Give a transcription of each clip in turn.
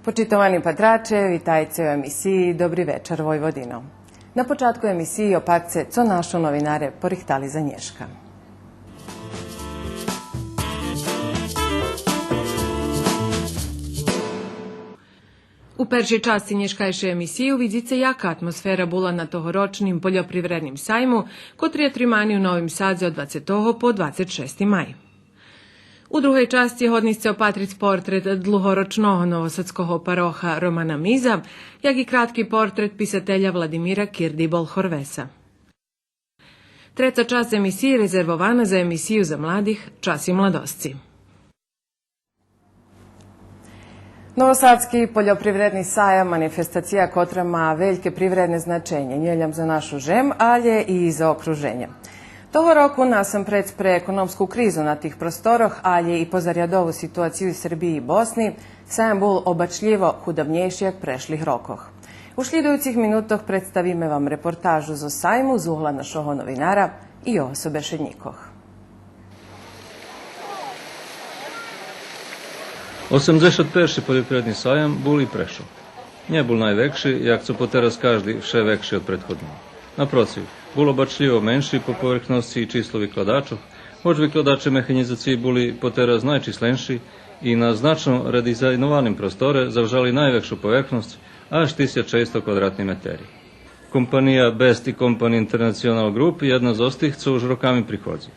Počitovani patrače, vitajte u emisiji Dobri večer Vojvodino. Na početku emisiji opak se co našo novinare porihtali za Nješka. U peršej časti Nješkajše emisiju vidite jaka atmosfera bula na tohoročnim poljoprivrednim sajmu, kotri je trimani u Novim Sadze od 20. po 26. maj. U druhoj časti hodnice opatric portret dlugoročnog novosadskog paroha Romana Miza, jak i kratki portret pisatelja Vladimira Kirdibol-Horvesa. Treća čast emisije rezervovana za emisiju za mladih Čas i mladosci. Novosadski poljoprivredni sajam manifestacija kotra ma veljke privredne značenje, njeljam za našu žem, ali i za okruženje. Toho roku nasampred pre ekonomsku krizu na tih prostoroh, ali i pozarjadovu situaciju u Srbiji i Bosni, sajam bul obačljivo hudavnjejšijak prešlih rokoh. U šljidujucih minutoh predstavime vam reportažu za sajmu z ugla našoho novinara i osobe Šednjikoh. 81. poljoprivredni sajam bul i prešao. Nje bul najvekši, jak co poteraz každi vše vekši od prethodnog. Naprotiv, bul obačljivo menši po povrchnosti i číslo vykladačov, hoć vykladače mehanizaciji buli poteraz najčíslenší i na značno redizajnovanim prostore zavžali najvekšu povrchnost, až 1600 kvadratnih meteri. Kompanija Best i Company International Group jedna z ostih, co už rokami prichodzi.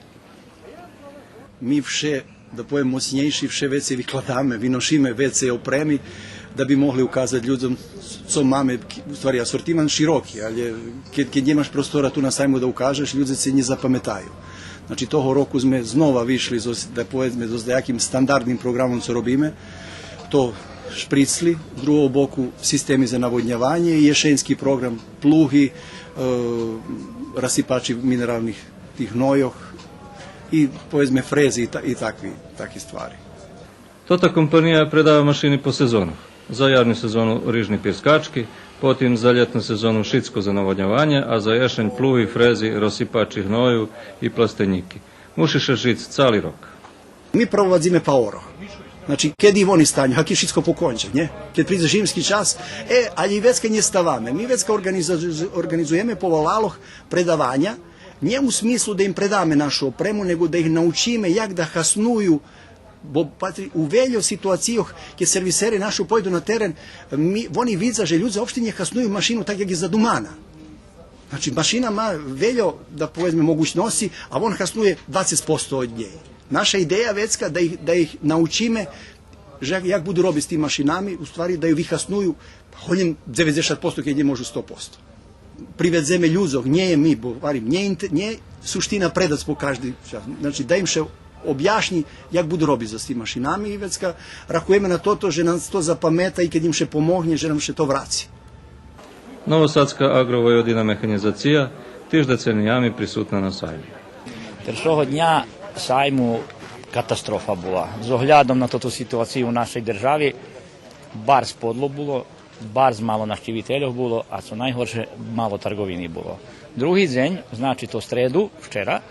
Mi vše, da pojem mocnejši, vše vece vykladame, vynošíme vece opremi, da bi mogli ukazati ljudom co máme, u stvari asortiman široki, ali keď nemaš prostora tu na sajmu da ukažeš, ljudi se nje zapametaju. Znači toho roku sme znova višli, da povedzme, s nejakým standardnim programom, co robíme, to špricli, v druhom boku sistemi za navodnjavanje i ješenski program, pluhi, rasipači mineralnih tih hnojoh i povedzme frezi i takvi stvari. Tota kompanija predava mašini po sezonu. Za jarnju sezonu rižni pjeskački, potim za ljetnu sezonu šicko za navodnjavanje, a za ješenj pluhi, frezi, rosipači hnoju i plastenjiki. Mušiše žic cali rok. Mi provadzime pa oro. Znači, kad i oni stanju, hak je šitsko pokonče, nje? Kad priđe zimski čas, ali i vecka nje stavame. Mi vecka organizujeme povolaloh predavanja, nje u smislu da im predame našu opremu, nego da ih naučime jak da hasnuju. Bo u veljo situacijoh, kje serviseri našu pojdu na teren, oni vidza, že ljudi uopšte nje hasnuju mašinu tak jak je zadumana. Znači, mašina ma veljo, da povedzme, mogućnosti, a on hasnuje 20% od nje. Naša ideja vecka da ih naučime jak budu robiti s tim mašinami, u stvari da ju vihasnuju, holjem 90% kje nje možu 100%. Privedzeme ljuzog, nje je mi, nje suština predac po každi čas. Znači, da im še objašnji jak budu robiti s tim mašinami i vecka rahujeme na to, že nam to zapameta i kad im še pomogne, že nam še to vraci. Novosadska agrovojvodina mehanizacija tiž decenijami prisutna na sajmu. Першого дня сайму катастрофа була. З оглядом на ту ситуацію в нашій державі бар сподло було, бар мало нашківітелів було, а це найгорше мало торговини було. Другий день, значить, у среду, вчора,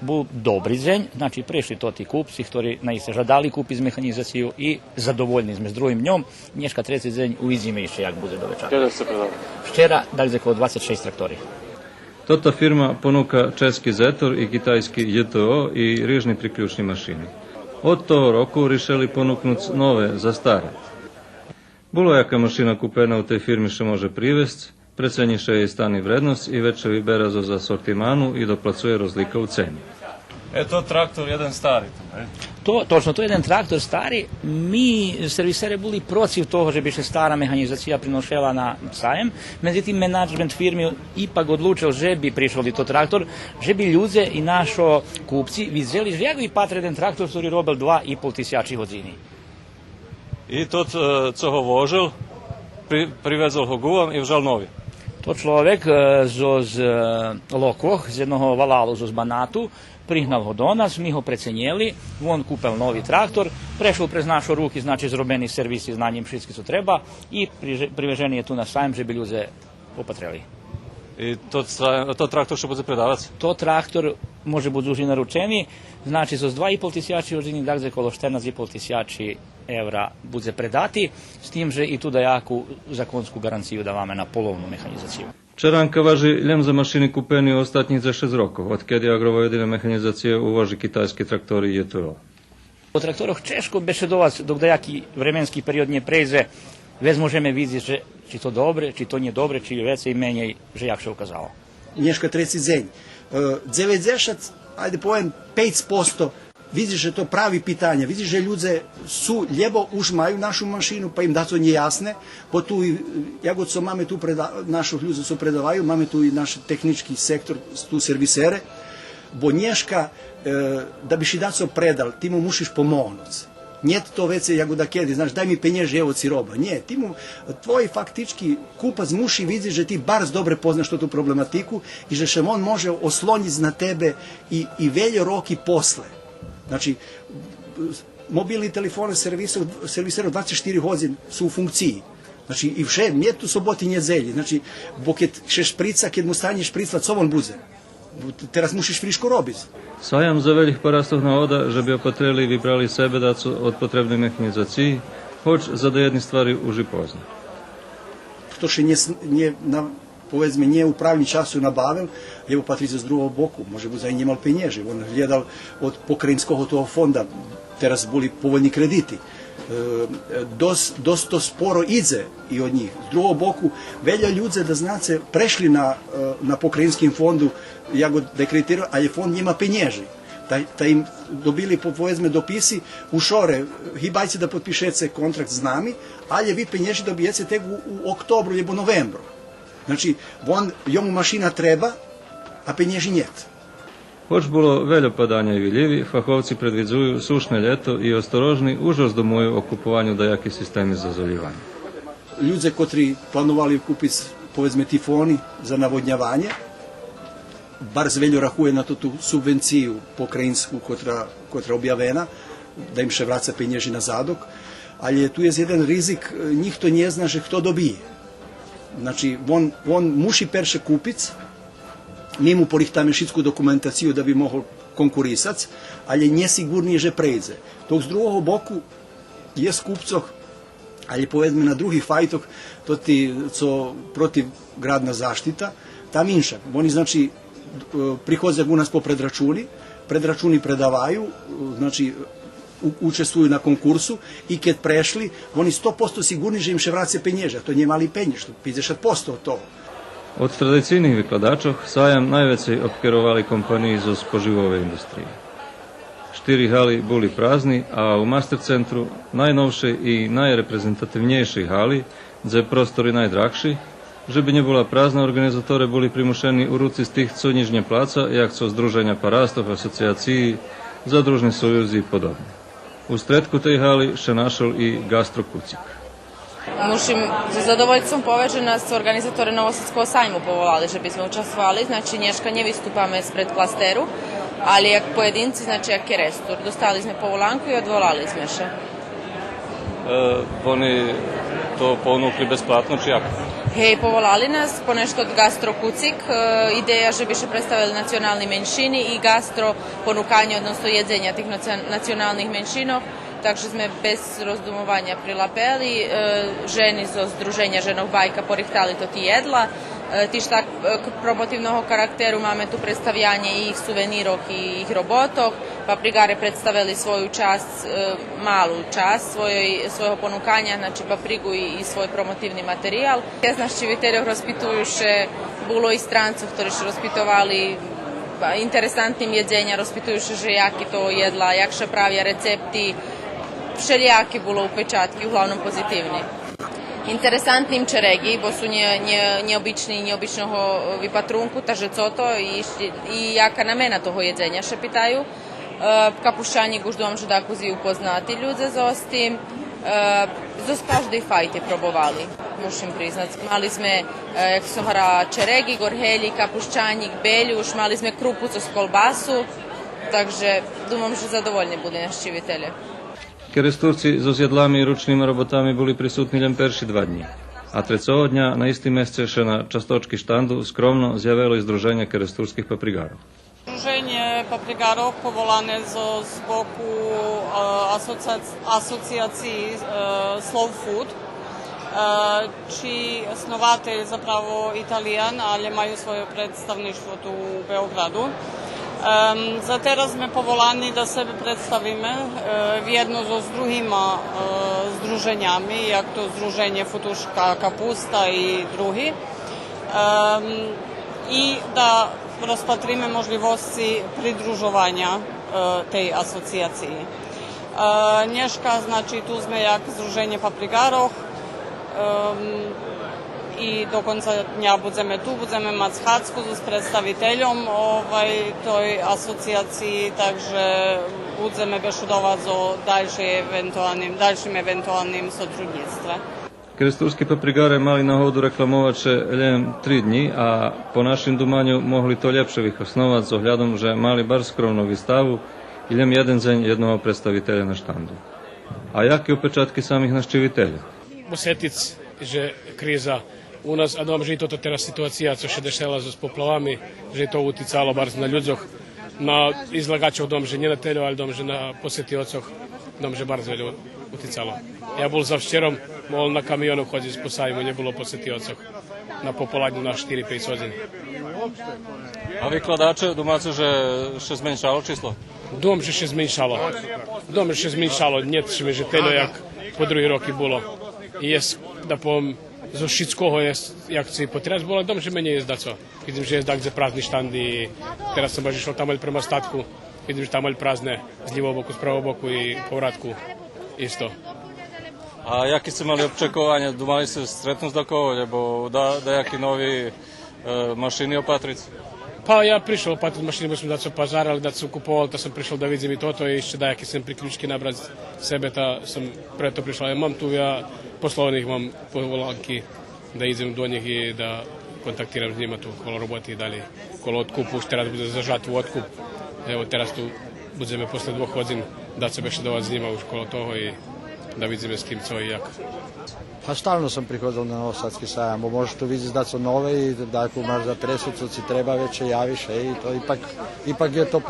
був добрий день, значить, прийшли тоті купці, які наїсти жадали купити з механізацією і задовольні з другим днем. Нєшка третій день увидимо ще, як буде до вечора. Kada se predava? Вчора дали коло 26 тракторів. Tota firma ponuka česki Zetor i kitajski JTO i rižni priključni mašini. Od toho roku rišeli ponuknuc nove za stare. Bulo jaka mašina kupena u tej firmi što može privest, precenjiše je stani vrednost i veće vibera za sortimanu i doplacuje rozlika u ceni. To traktor jedan stari. Точно, to je jedan traktor stari. Mi, servisere, bili protiv toho, že bi se stara mehanizacija prinošela na sajem. Međutim, menadžment firmi ipak odlučio, že bi prišao li to traktor, že bi ljudze i našo kupci vidjeli, že jak bi patre jedan traktor, koji robil 2,5 tisuća hodzini. I tot, co ho vožil, privezol ho guvam i vžal novi. To človek z Lokoh, z jednog valalu z Banatu, prihnal ho do nas, mi ho precenjeli, on kupil novi traktor, prešao prez našo ruki, znači zrobeni servisi znanjem šitski co treba i priveženi je tu na sajem, že bi ljude opatreli. I to traktor što bude predavac? To traktor може бути дуже наручені, значить, з 2,5 тисячі години, так, коло 14,5 тисячі евра буде предати, з тим же і туди яку законську гарантію даваме на polovnu mehanizaciju. Čeranka važi ljem za mašiny kúpení ostatních za 6 rokov, odkedy Agrovojvodina mechanizacije uvoži kitajski traktori JTO. Po traktoroch češko beše do vas, dok dejaki vremenski period nie prejze, već možeme vidjeti, že, či to dobre, či to nije dobre, či je veće i menje, že jak se ukazalo. Nješka treći zenj. 90, ajde povem, 5%, vidiš, že to pravi pitanje, vidiš, že ľudje su ljebo už maju našu mašinu, pa im da to nije jasne, bo tu, jako co máme tu, naših ljudi su predavaju, máme tu i naš tehnički sektor, tu servisere, bo Nješka, da biš i da co predal, ti mu mušiš pomognuti. Nije to vece jako da kedi, znaš, daj mi penjež, evo ci roba. Nije, ti mu, tvoj faktički kupac muši vidi, že ti bar dobre poznaš tu problematiku i že še on može osloniti na tebe i veljo roki posle. Znači, mobilni telefone serviserov 24 hodin su u funkciji. Znači, i vše, nije tu soboti nije zelji. Znači, bo kad še šprica, kad mu stanje špricla, co on buze? Teraz mušiš friško robiti. Sajam za velikih porastov navoda, že bi opatrili i vybrali sebe dacu od potrebnej mechanizaciji, hoć za da jedni stvari uži pozna. Хто ще не повedzme, nije u pravim času nabavil, evo Patrice z drugog boku, može bi za i njemal penježi. On gledal od pokrajinskog toho fonda, teraz boli povoljni krediti. Dosta sporo idze i od njih. Z drugog boku, velja ljudze da znace prešli na pokrajinskim fondu, ja go da je kreditirao, ali fond njima penježi. Da im dobili, povedzme, dopisi u šore, hibajte da potpišete kontrakt s nami, ali vi penježi dobijete tek u oktobru ili novembru. Znači, jomu mašina treba, a penježi njet. Hoć bilo veljo padanja i viljivi, fahovci predvidzuju sušne ljeto i ostorožni už ozdomuju o kupovanju dajaki sistemi za zaljivanje. Ljudze kotri planovali kupiti, povedzme, tifoni za navodnjavanje, bar zveljo rahuje na tu subvenciju pokrajinsku kotra objavena, da im še vraca penježi na zadok, ali je tu je jedan rizik, njih to nje zna, že kto dobije. Znači, on muši perše kupic, mi mu porihtame šitsku dokumentaciju da bi mohol konkurisati, ali je njesigurnije, že prejde. Dok z drugog boku je skupcoh, ali povedzme na drugih fajtoh, to ti, co protiv gradna zaštita, tam inšak. Oni, znači, prihodzak u nas po predračuni predavaju, znači učestvuju na konkursu i kad prešli, oni 100% sigurni, že im še vrace penježa. To nije mali penjež, 50% od toga. Od tradicijnih vykladačov sajam najvecej obkerovali kompaniji zo spoživove industrije. 4 hali boli prazni, a u master centru najnovšej i najreprezentativnejšej hali, gdje prostori najdrahši, že by nebola prázdna, organizatore boli primušení u ruci z tých, co nižne pláca, jak co združenia parastov, asociácií, zadružní sojuzi i podobne. U stredku tej haly še našol i gastrokucik. Mušim za zadovoljstvom povežena s organizatore Novosadskog sajmu povolali, že bismo učestvovali, znači Nješka nje vystupame spred klasteru, ali jak pojedinci, znači jak je restur. Dostali sme povolanku i odvolali sme še. Oni to ponukli besplatno, či jak? Hej, povolali nas po nešto od gastrokucik, ideja že bi še predstavili nacionalni menšini i gastro ponukanje, odnosno jedzenja tih nacionalnih menšinov. Takže sme bez rozdumovanja prilapeli, ženi zo Združenja ženog bajka porihtali to ti jedla. Tiž tak promotivnog karakteru máme tu predstavljanje i ih suvenirov i ih robotok. Paprigare predstavili svoju čast, malu čast svojho ponukanja, znači paprigu i svoj promotivni materijal. Ja znaš čiviteljov rozpituju še bulo i strancov, ktorí še rozpitovali interesantnim jedzenja, rozpituju še že jaki to jedla, jak še pravia recepti, všelijaki bulo upečatki, uglavnom pozitivni. Interesantnim čeregi, bo su njeobičnog vipatrunku, takže co to i jaka namena toho jedzenja še pitaju. Kapušanje guždom že da kuzi upoznati ljudze zostim. Zos každej fajte probovali, mušim priznat. Mali sme, jak sam hra, čeregi, gorhelji, kapuščanjik, beljuš, mali sme krupuco s kolbasu, takže dumam že zadovoljni bude naš čivitelje. Keresturci so zjedlami i ručnými robotami boli prisutni len perši 2 dní. A trecového dňa na istý mjesec še na častočky štandu skromno zjavilo i Združenje keresturskih paprigárov. Združenje paprigarov povolane z boku asociaciji Slow Food, čiji osnovatelj zapravo Italijan, ali majú svoje predstavništvo tu u Beogradu. Za teraz sme povolani da sebe predstavíme vjedno s druhýma združenjami, jak to Združenje Futuška Kapusta i drugi, i da rozpatríme možlivosti pridružovanja tej asociaciji. Nješka, znači tu sme jak Združenje paprigarov, i do konca dňa budeme tu, budeme mať schádzku s predstaviteľom toj asociácii, takže budeme bešudovať o ďalším eventuálnym sotrudníctve. Kresturski paprigare mali nahodu reklamovať še len 3 dni a po našim dumanju mohli to ljepše vyhosnovať s ohľadom, že mali bar skromnu výstavu i len jeden deň jednoho predstaviteľa na štandu. A jaké upečatky samih naštiviteľa? Osjetic, že kriza u nas, a dom, že i toto teraz situacija, co še dešela s poplavami, že to uticalo bar na ľudzoch, na izlagačov dom, že nie na teľu, ale dom, že na posjetiococh, dom, že bar veľa uticalo. Ja bol za včerom, mohol na kamionu chodiť po sajmu, nebolo posjetiococh. Na popoladnju na 4-5 hodin. A vykladače domáce, že še zmenšalo číslo? Dom, že še zmenšalo. Dom, že še zmenšalo, nie že teľo, jak po druhý roky bolo. Jest, da poviem, zo všetkoho je, jak si potrebať bolo, dom, že menej je zdaco. Vidím, že je zdak, že prázdny štand i teraz som baš išlo tam prema statku, vidím, že tam prázdne z ľivého boku, z pravého boku i povratku isto. A jaký ste mali občakovanie? Dumali ste stretnúť s takoho, lebo dajaký nový mašiny opatriť? Pa ja prišao opatriť mašiny, bo som da co pazarali, da co kupoval, da sam prišao da vidim i toto i ešte dajaký sem priključki nabrať sebe, ta sam preto prišao. Ja mám tu poslovnih mám povolanky, da idem do njih i da kontaktiram s njima tu kolo roboti i dalje. Kolo otkupu, už teraz bude zažat u otkup. Evo, teraz tu budeme posle 2 hodin da se bešedovati s njima už kolo toho i da vidíme s kim co i jak. Pa stalno sam prihodil na Novosadski sajam, bo možeš tu vidjeti da su nove i da ako imaš za presudcu ci treba već javiš i to ipak je to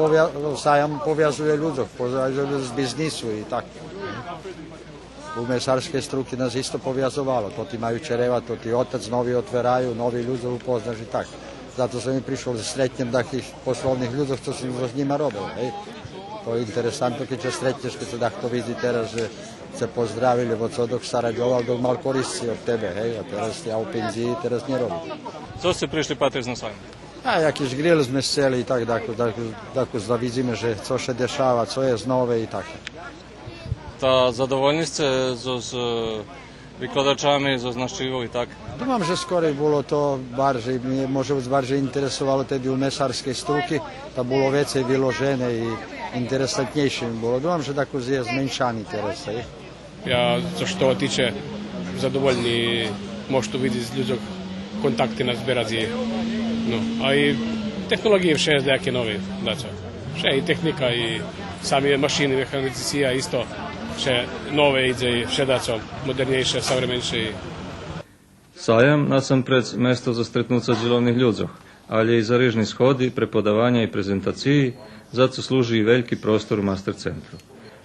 sajam povjazuje ľudzoch, povjazuje s biznisu i tako. U mesarske struke nas isto povjazovalo, to ti majú čereva, to ti otac novi otveraju, novi ľudzov upoznaš i tako. Zato sam i prišao da sretnem takih poslovnih ľudzov, što sam s njima robil. To je interesantno keď se sretneš, keď se to vidi teraz, že se pozdravili od dok sarađoval, dok mal koristi od tebe, a teraz ja u penziji, teraz ne robim. Co ste prišli patriť na sajmu? A jakiś grill sme seli i tak, da vidíme, že co še dešava, co je znove i tako. Та задовольні сте з викладачами, з навчивою, так? Думам, že skoro bolo to barže, mne možno barže interesovalo tedy u mesarskej struky, da bolo vecej vyložené i interesantnejšie mi bolo. Думам, že tako je zmenšan interes. Ja, co što tiče, zadovoljni možete vidjeti s ľuďok kontakty na zberazi. No, a i tehnologije vše je nejaké nové, dačo. Vše i tehnika i sami mašiny, mehanizacija isto. Vše nove ide, vše daco modernejšie, savremenšie. Sajam nasамперед место за стретнуться з діловних людзох, але і за рижні сходи, преподавання і презентації, за це служить і великий простор мастер-центру.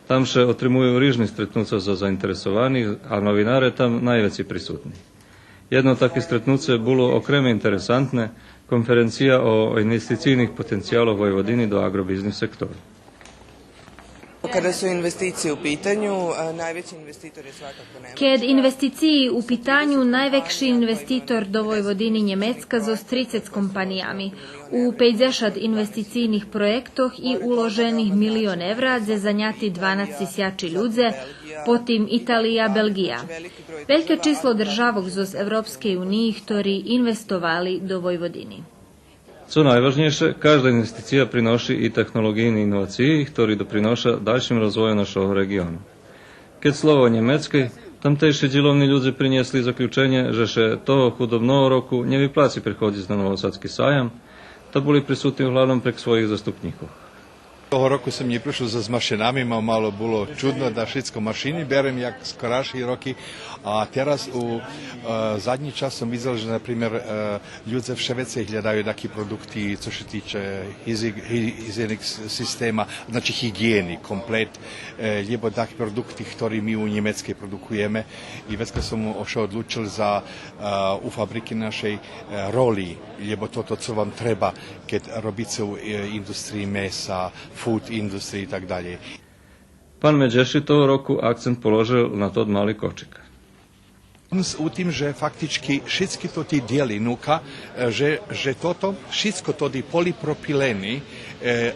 Там ще отримують рижні стретнуться за заінтересованих, а новінари там найвеці присутні. Jedno také stretnutie bolo okrem interesantné, konferencia o investicijných potencijaloch Vojvodiny do agrobiznis sektora. Kada su investicije u pitanju, najveći investitor je svakako Nemačka. Kad investiciji u pitanju, najveći investitor do Vojvodini Njemecka zo 30 kompanijami. U 50 investicijnih projektoh i uloženih €1 milion za zanjati 12 sjači ľudze, potim Italija, Belgija. Velike číslo državog zo Evropske unije, ktorí investovali do Vojvodiny. Co najvažnejšie, každá investícia prinoší i technologijní inovácii, ktorí doprinoša ďalším rozvoju našeho regiónu. Keď slovo nemecké, tamtejší dielovní ľudzi priniesli zaključenie, že še toho chudobného roku nevypláci prichodiť na Novosadský sajam, to boli prisutní hlavnom prek svojich zastupníkov. Toho roku som neprišiel so s mašinami, malo bolo čudno da všetko mašiny berem, jak skorašie roky. A teraz u zadnji čas som videl, že napríklad ľudia vševecej hľadajú také produkty, co sa týče hygienik systéma, znači hygijeni komplet, lebo také produkty, ktoré my u Nemeckej produkujeme. I vecka som ošao odlučil za u fabriky našej roli, lebo toto, co vám treba, keď robíte u industriji mesa, food industriji i tak dalje. Pan Međeši toho roku akcent položil na Tod mali kočik. U tim, že faktički všetky to ti dijeli nuka, že toto, všetko to ti polipropileni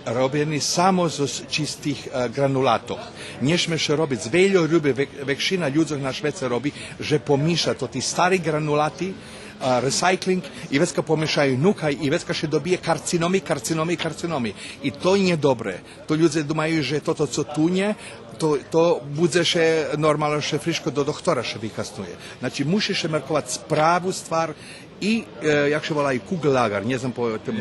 robljeni samo z čistih granulatov. Nješme še robiti z veljo ljube, vekšina ljudzoh na Švece robi, že pomiša to ti stari granulati, recycling i vecka pomešaju nuka i vecka še dobije karcinomi. I to nije dobre. To ljudi dumaju, že toto co tunje, to bude še normalno še friško do doktora še vykasnuje. Znači, mušiš še merkovati spravu stvar i, jak še volaju, kugelagar, ne znam po tom...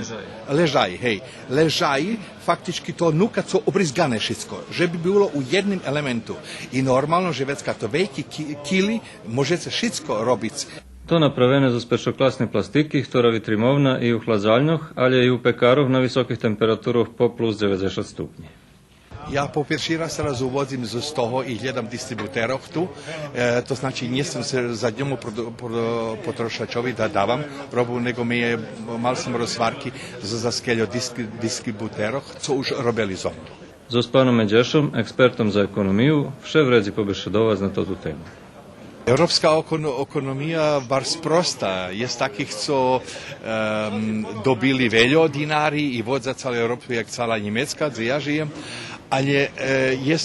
Ležaj, faktički to nuka co obrizgane všetko, že bi bilo u jednim elementu. I normalno, že vecka to veliki kili, može se všetko robiti. To napravene zo spečoklasne plastiki, ktorá vytrimovna i u hladzalňoch, ale i u pekaroch na vysokých temperatúroch po plus 90 stupni. Ja po pierwszy raz uvozim z toho i gledam distributerov tu, to znači nisam se za njemu potrošačovi da davam robu, nego mal sam rozvarki za skeljo distributerov, co už robili zo mnou. So s pánom Međešom, ekspertom za ekonomiju, vše vredi pobešedovať na tú tému. Europska ekonomija bar sprosta, je takih, co dobili veljo dinari i vod za celu Europu, jak cela Njemecka, gdje ja žijem, ali je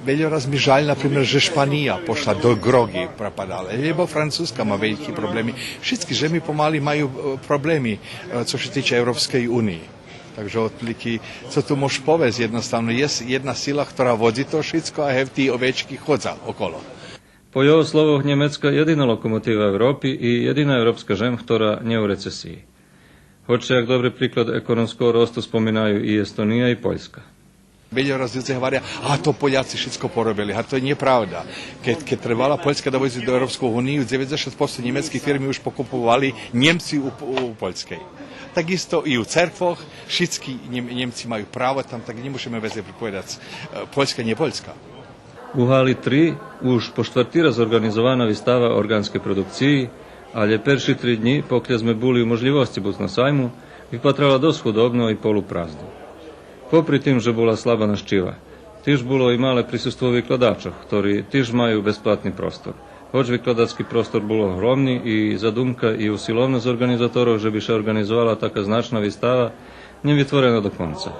veljo razmižalj, na primjer, že Španija pošla do grogi propadala, lebo Francuska ma veliki problemi. Všetky žemi pomali maju problemi, co se tiče Europskej unije. Takže otprilike, co tu môžeš povesť, jednostavno, je jedna sila, ktorá vodí to všetko a ti ovečky chodza okolo. Po jeho slovoch Nemecka jediná lokomotíva Európy i jediná európska žem, ktorá nie je v recesii. Hoće jak dobrý príklad ekonomského rostu spomínajú i Estonija i Poljska. Veľa raz ľudia hovoria, to Poliaci všetko porobili, a to nie je pravda. Keď trebala Poljska da vojde do Európsku uniju, 96% nemeckých firmy už pokupovali Nemci u Poljskej. Takisto i u cerkvoch, všetci Nemci majú právo tam, tak nemôžeme veze pripovedať, Poljska nie je Poljska. U hali 3 už po štvrtý raz organizovana výstava orgánskej produkciji, ale perši 3 dni, pokiaľ sme boli u možljivosti buď na sajmu, vypatrala dosť chudobno i poluprázdno. Popri tým, že bola slaba naščiva, tiež bolo i malé prisustvo vykladačov, ktorí tiež majú bezplatný prostor. Hoč vykladacký prostor bol ohromný i zadumka i usilovnosť organizátorov, že by sa organizovala taká značná výstava, nevytvorená do konca.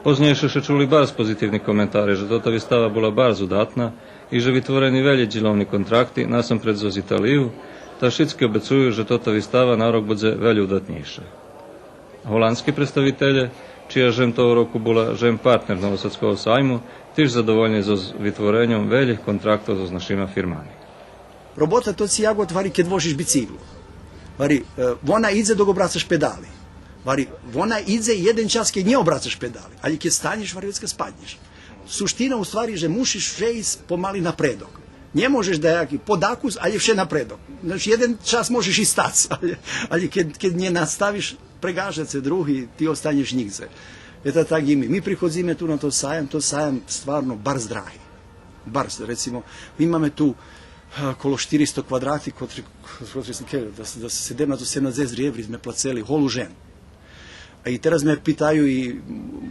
Poznejšie še čuli bars pozitívni komentáre, že toto výstava bola bars udatná i že vytvorení veľmi dilovní kontrakty, nasam pred z Italiju, ta všetky obecujú, že toto výstava na rok bude veľmi udatnejšia. Holandskí predstaviteľe, čija žem toho roku bola žem partner Novosadského sajmu, tiež zadovoljni so vytvorenjom veľkých kontraktov so našima firmami. Robota to si jako vari kad vožiš biciklu. Vari, ona ide dok obracaš pedali. Vari, ona ide jedan čas kad nje obracaš pedali, ali kad stanješ, vari, već kad spadnješ. Suština u stvari, že mušiš vše pomali napredok. Nie možeš da jaki podakus, ali vše napredok. Znači, jedan čas možeš i stac, ali kad nje nastaviš, pregažat se drugi, ti ostanješ nigde. Eto tak i mi. Mi prihodzime tu na to sajam stvarno bar zdrahi. Bar, recimo, mi imamo tu okolo 400 kvadrati, da se 17 rjevri sme placeli holu ženu. A i teraz me pitaju i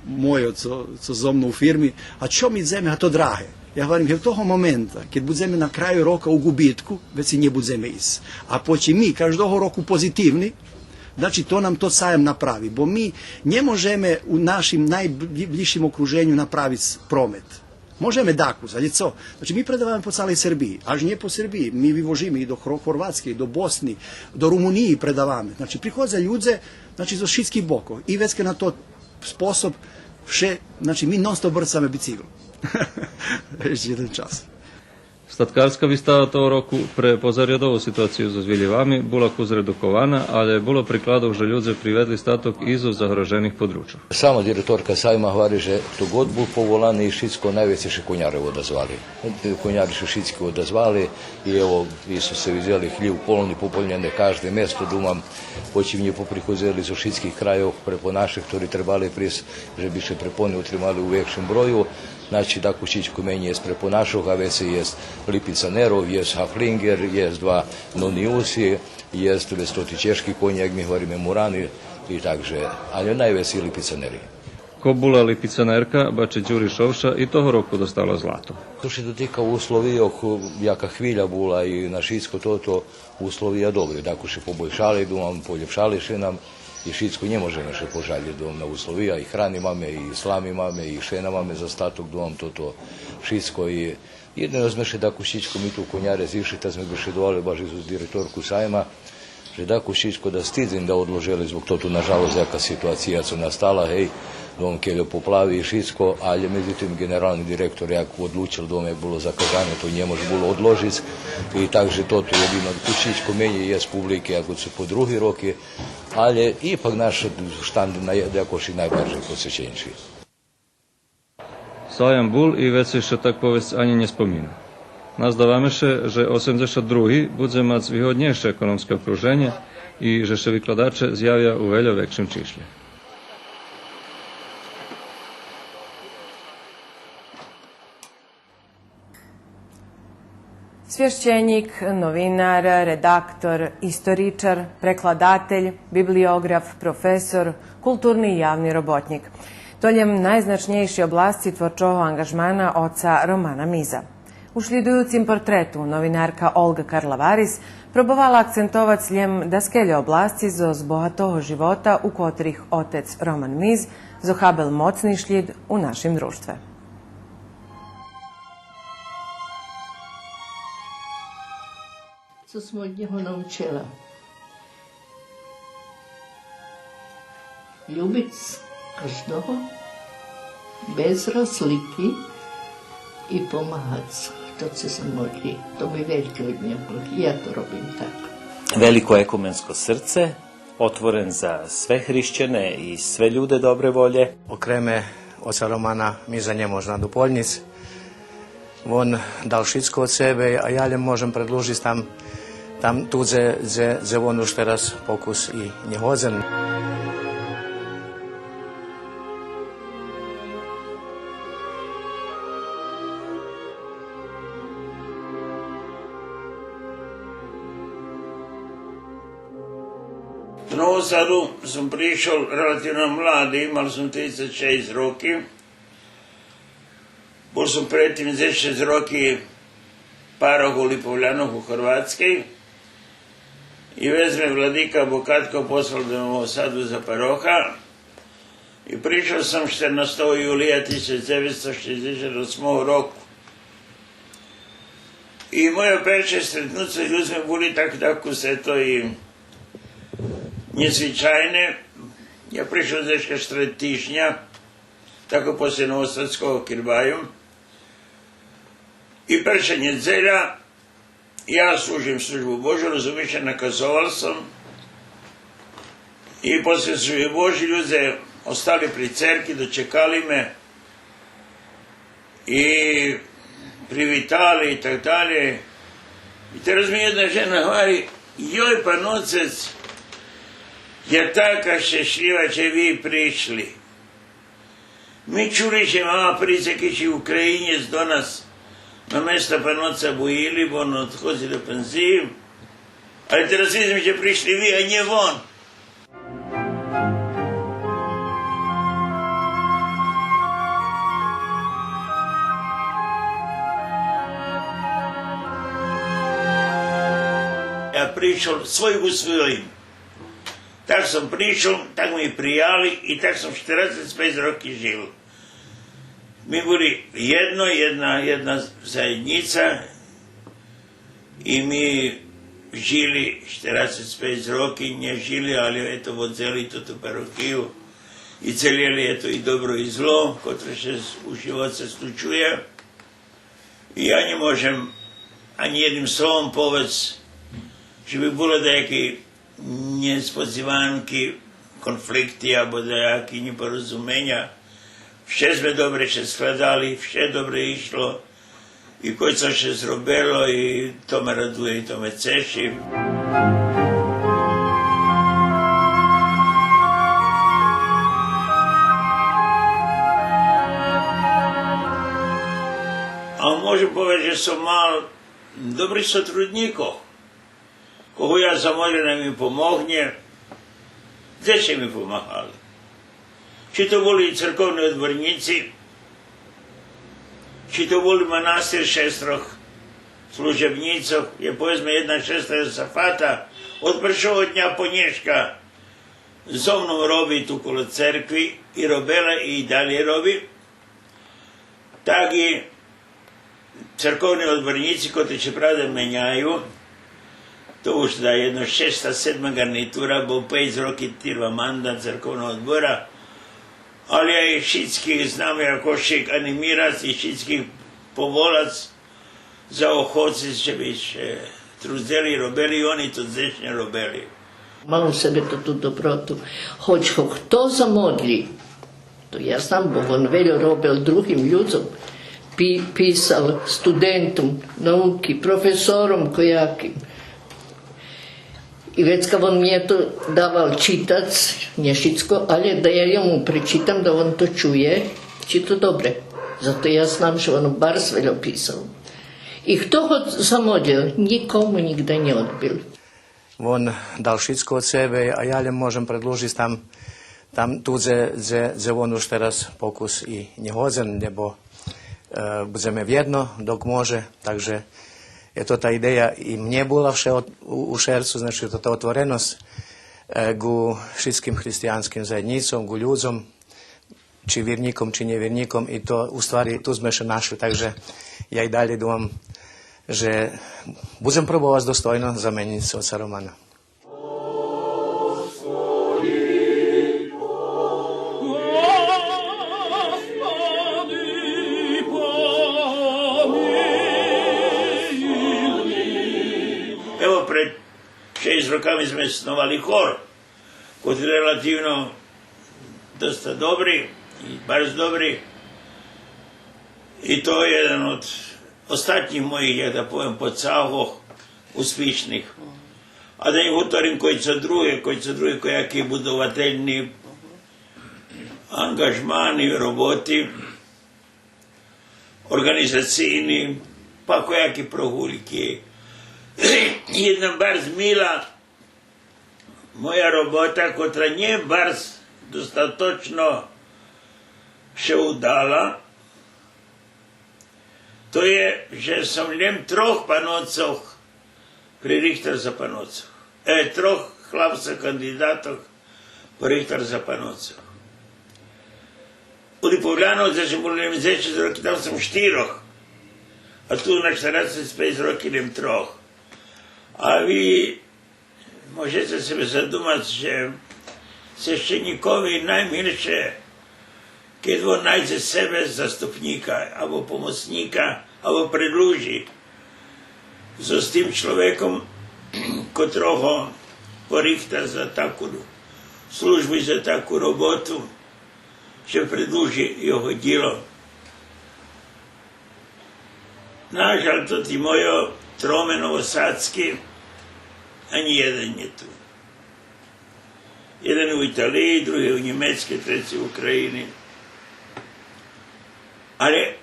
moje, co zomno u firmi, a čo mi zeme, a to drahe? Ja govorim, jer toho momenta, kad budeme na kraju roka u gubitku, već si nje budeme is. A poći mi každoho roku pozitivni, znači to nam to sajam napravi, bo mi ne možeme u našim najbližšim okruženju napraviti promet. Možeme dakus, ali co? Znači mi predavamo po celej Srbiji, až nie po Srbiji, mi vyvožimo i do Horvatske, i do Bosni, do Rumuniji predavamo. Znači prihodza ljudze, znači zo šitskih bokov i već na to sposob vše, znači mi non stop brcame bicikl. Još jedan čas. Статкарська вистава того року pre pozarjadovú situáciu so звілівами була кузредукована, але було прикладом, що люди приведли статок ізо загрожених подручів. Sama direktorka sajma govori, že to god bol povolaný i Šitsko najveće še konjare odazvali. Konjari su Šitski odazvali i evo, vi su se vidjeli hljib polni, popoljene každe mesto, dumam, počivnje poprihodili zo Šitskih krajov prepo naših, ktorí trebali pris, že bi še preponi utrimali u vekšem broju. Znači, tako Šičko meni jest prepo našog, a već jest Lipica Nerov, jest Haflinger, jest dva Noniusi, jest Vestoti Češki konji, jak mi govorime Murani, i takže, ali najveći Lipica Neri. Ko була липіцанерка, бачить Đuri Šovša і того року достала злато. To što dotika uslovijok, jaka hvilja bula i na Šitsko to uslovija dobri. Tako še poboljšali, dumam, poljepšali še nam. I Šitsko ne možemo še požaljeti na uslovija, i hrani mame, i slami mame, i šena mame za statok, dumam to Šitsko. I jedno sme še tako Šičko mi tu konjare zišita, sme bi še dovali baš iz direktorku sajma, že tako Šičko da stidzim da odložili zbog to tu, nažalost, jaka situacija su nastala, hej, dom keljo poplavi i Šitsko, ali međutim generalni direktor jak odlučil dom je bilo zakazane, to ne može bilo odložiti i takže to tu jedino Šičko meni je publike, ako su po drugi roki, ali ipak naš štand jakoši najbardziej posjećenči. Sajam bul i već se še tak povest ani ne spomina. Nazdawamy się, że 82 bude mać wygodniejsze ekonomskie okrużenie i że się wykładacze zjawia u wiele większym čišlje. Svješćenik, novinar, redaktor, istoričar, prekladatelj, bibliograf, profesor, kulturni i javni robotnik. Toljem najznačnejši oblasti tvorčoho angažmana oca Romana Miza. U šljedujucim portretu novinarka Olga Karlavaris probovala akcentować sljem da skelje oblasti zo zbogatoho života u kotrih otec Roman Miz zohabel mocni šljed u našim društve. Co smo od njega naučila? Ljubit každого, bez razliki i pomagat to se može. To mi veliko od njega. Ja to robim tako. Veliko ekumensko srce, otvoren za sve hrišćane i sve ljude dobre volje. Okreme oca Romana Miza ne možna dopoljnic. On dal všetko od sebe, a ja ljem možem predložiti tam tu, gdje on už teraz pokus i nehodzen. V Novu Sadu sam prišel relativno mladi, imal sam 36 roki. Bol sam predtým 6 roki paroh u Lipovljanoh u Hrvatskoj i vez me vladika Bokatko poslal do Novu Sadu za paroha i prišel sam 14. julija 1968 roku. I moje prve stretnuce ljudi sme boli tako se to i nezvyčajne. Ja prišel zeška 4 týždňa, tako poslije Novosadskog kirbaju. I prva nedjelja ja služim službu Božju, razumijem, nakazoval sam. I poslije službe Božje ljudi ostali pri cerki, dočekali me i privitali i tako dalje. I teraz mi jedna žena govori, joj pa nocec, je taka šešljiva će vi prišli. Mi čuli će mama price kići Ukrajinjec do nas na mesta pa noca bojili, bo on odhozi do penziju. Ali teraz mi će prišli vi, a nje on. Ja prišel svoj u svojim. Tak sam prišel, tak mi prijali i tak sam 45 roki žil. Mi bili jedna zajednica i mi žili 45 roki, nje žili, ali eto vodzeli tu parohiju i celjeli eto i dobro i zlo, kotre še u život se slučuje. I ja ne možem ani jedným slovom povedz, že by bolo nejaké nespodzývanky, konflikty alebo nejaké neporozumenia. Vše sme dobre še skladali, vše dobre išlo. I koje sa še zrobilo i to me raduje i to me ceši. A môžem povedať, že som mal dobrých sotrudníkov, koho ja zamolil, da mi pomohne, zeče mi pomáhali. Či to boli crkovní odborníci, či to boli manastir šestroch služebnícov, je povedzme jedna šestra Josafata, od prvého dňa poneška so mnou robí tu kolo cerkvi i robila i dalje robi, tak i crkovní odborníci, koji će pravda menjaju, to už da jedno 6-7 garnitura, bo 5 roki tirva mandat crkovnog odbora, ali ja i šitskih znam jako šik animirac i šitskih povolac za ohoci će biš truzeli, robeli, oni to zešnje robeli. Malo sebe to tu dobrotu. Hoć ho kto zamodli, to ja znam, bo on veljo robel drugim ljudom, pisal studentom nauki, profesorom kojakim. I već kad on mi je to daval čitac, nješicko, ali da ja mu prečitam, da on to čuje, či to dobre. Zato ja znam, že on bar sveljo pisal. I kto ho zamodil, nikomu nikda ne odbil. On dal všetko od sebe a ja len môžem predložiť tam tu, že on už teraz pokus i nehodzen, nebo budeme vjedno dok može, takže je to ta ideja i mnje bola vše u šercu, znači to ta otvorenost gu všetkým hristijanskim zajednicom, gu ľudzom, či vjernikom, či nevjernikom i to u stvari tu sme še našli, takže ja i dalje dúfam, že budem probovať dostojno zameniť se oca Romana. Evo pred 6 rokami sme snovali hor, koji je relativno dosta dobri i baš dobri. I to je jedan od ostatnjih mojih, ja da povem, podsahoh uspješnih. A da ih utorim koji su drugi kojaki budovateljni angažmani, roboti, organizacijni, pa kojaki prohuljki. Jedna barz mila, moja robota, kotra nje barz dostatočno še udala, to je, že som len troch panocov pririchtal za panocov. Troch chlapcov kandidatov pririchtal za panocov. U Lipovljanov, že som bol len 10 roky, tam som 4. A tu na 45 roky len troch. A vi možete sebe zadumať, že sveštenikovi najmilšie, keď on nájde sebe zastupníka, alebo pomocníka, alebo predlúži so s tým človekom, kotroho porichta za takú službu, za takú robotu, že predlúži jeho dielo. Nažal to tí mojo trome novosadski, ani jeden je tu. Jeden u Italiji, drugi u Njemecke, treći u Ukrajini. Ali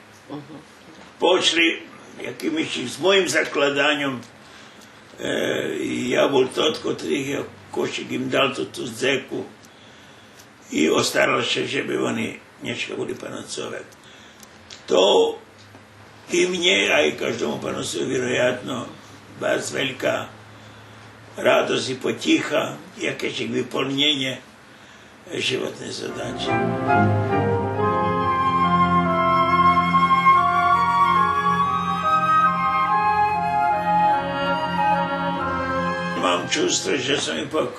počeli, jakimiš s mojim zakladanjem, ja bol tot, ktorý košik im dal tu zeku i ostaral še, že by oni nečka boli panocové. To i mne, aj každomu panocovi, vjerojatno, baš velika radost i potiha, jakećeg vyplnjenje životne zadaće. Mám čustvo, že sam ipak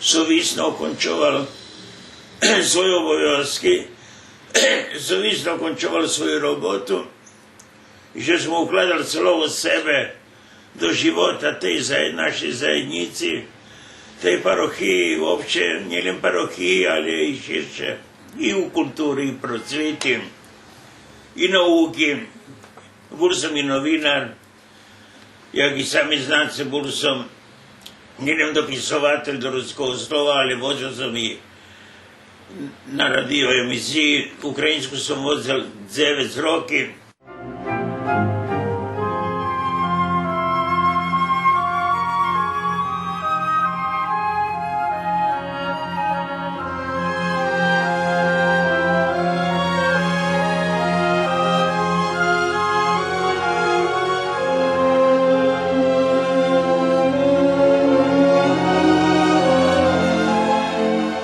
suvisno okončoval svoje obovязky, suvisno okončoval svoju robotu i že smo ukladali celo od sebe do života tej našej zajednici, tej parohiji, uopće njenim parohiji, ali i širše, i u kulturi, i procviti, i nauki. Bol sam i novinar, jak i sami znate, bol sam njenim dopisovatelj do ruskog slova, ali vozio sam i na radio emisiji. Ukrajinsku sam vozil 9 roki.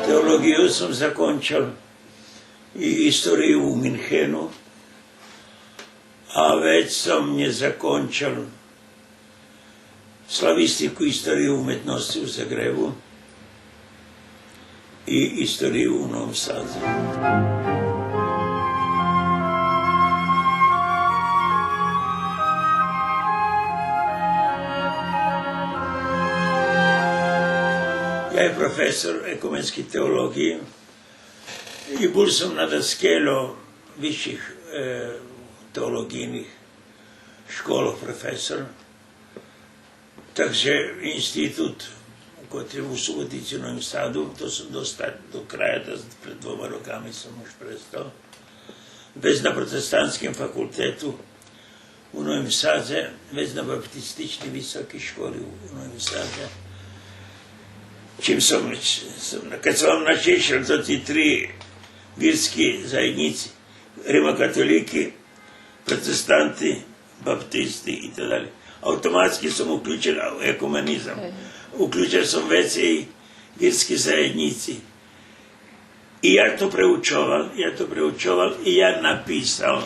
Teologiju sam zakončal i istoriju u Minhenu, a već sam nje zakončal slavistiku istoriju umetnosti u Zagrebu i istoriju u Novom Sadu. Ja je profesor ekumenske teologije i bol sam na daskelo višjih teologijnih školov profesor. Takže institut, kot je v Subotici u Novim Sadu, to sam do kraja, pred 2 rokami sam už prestao. Već na protestantskim fakultetu u Novim Sadze, već na baptistični visoki školi u Novim Sadze. Kad sam vam načešljal to ti 3 virski zajednici, rimokatoliki, protestanti, baptisti i tako dalje, automatski sam uključen u ekumenizam. Uključen sam već i virski zajednici. I ja to preučoval i ja napisal,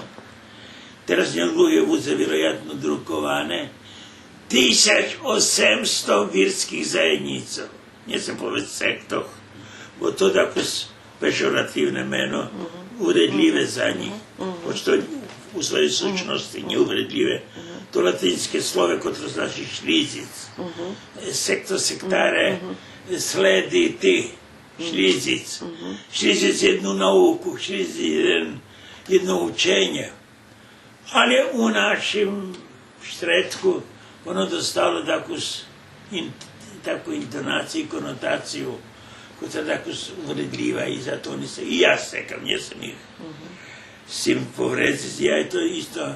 teraz njegov je vuze vjerojatno drukovane, 1800 virskih zajednicov. Nisam poveć sektoh, bo to tako pežorativne meno, uredljive za njih, pošto u svojoj sučnosti nije uvredljive. To latinske slove, kot to znači šlizic. Sektor sektare sledi ti, šlizic. Šlizic jednu nauku, šlizic jedno učenje. Ali u našem štretku ono dostalo takvu intonaciju i konotaciju koja je tako uvredljiva i zato nisam, i ja sekam, nisam ih s tim povrediti, ja to isto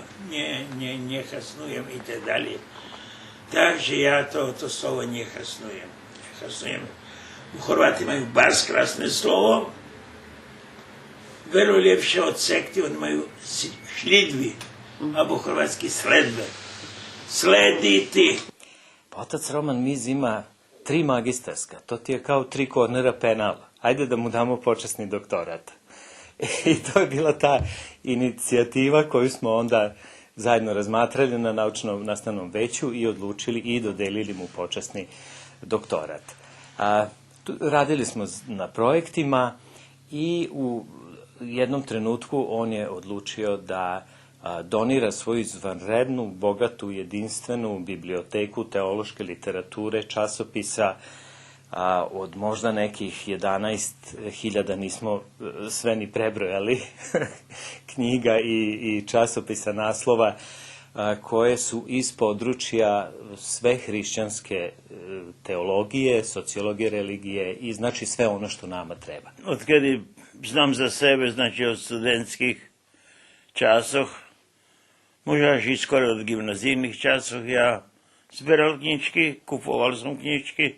nje hasnujem i te dalje. Takže ja to slovo nje hasnujem. U Horvati imaju baš krasne slovo, vrlo ljepše od sekti, oni imaju šlidvi, abo hrvatski sledbe. Slediti. Otac Roman Miz ima 3 magistarska, to ti je kao 3 kornera penala. Ajde da mu damo počasni doktorat. I to je bila ta inicijativa koju smo onda zajedno razmatrali na naučnom nastavnom veću i odlučili i dodelili mu počasni doktorat. Radili smo na projektima i u jednom trenutku on je odlučio da donira svoju izvanrednu, bogatu, jedinstvenu biblioteku teološke literature, časopisa, od možda nekih 11.000, nismo sve ni prebrojali, knjiga i časopisa, naslova, koje su iz područja sve hrišćanske teologije, sociologije, religije i znači sve ono što nama treba. Od kada znam za sebe, znači od studentskih časov, možda i skoro od gimnazijnih časov, ja zberal knjički, kupoval sam knjički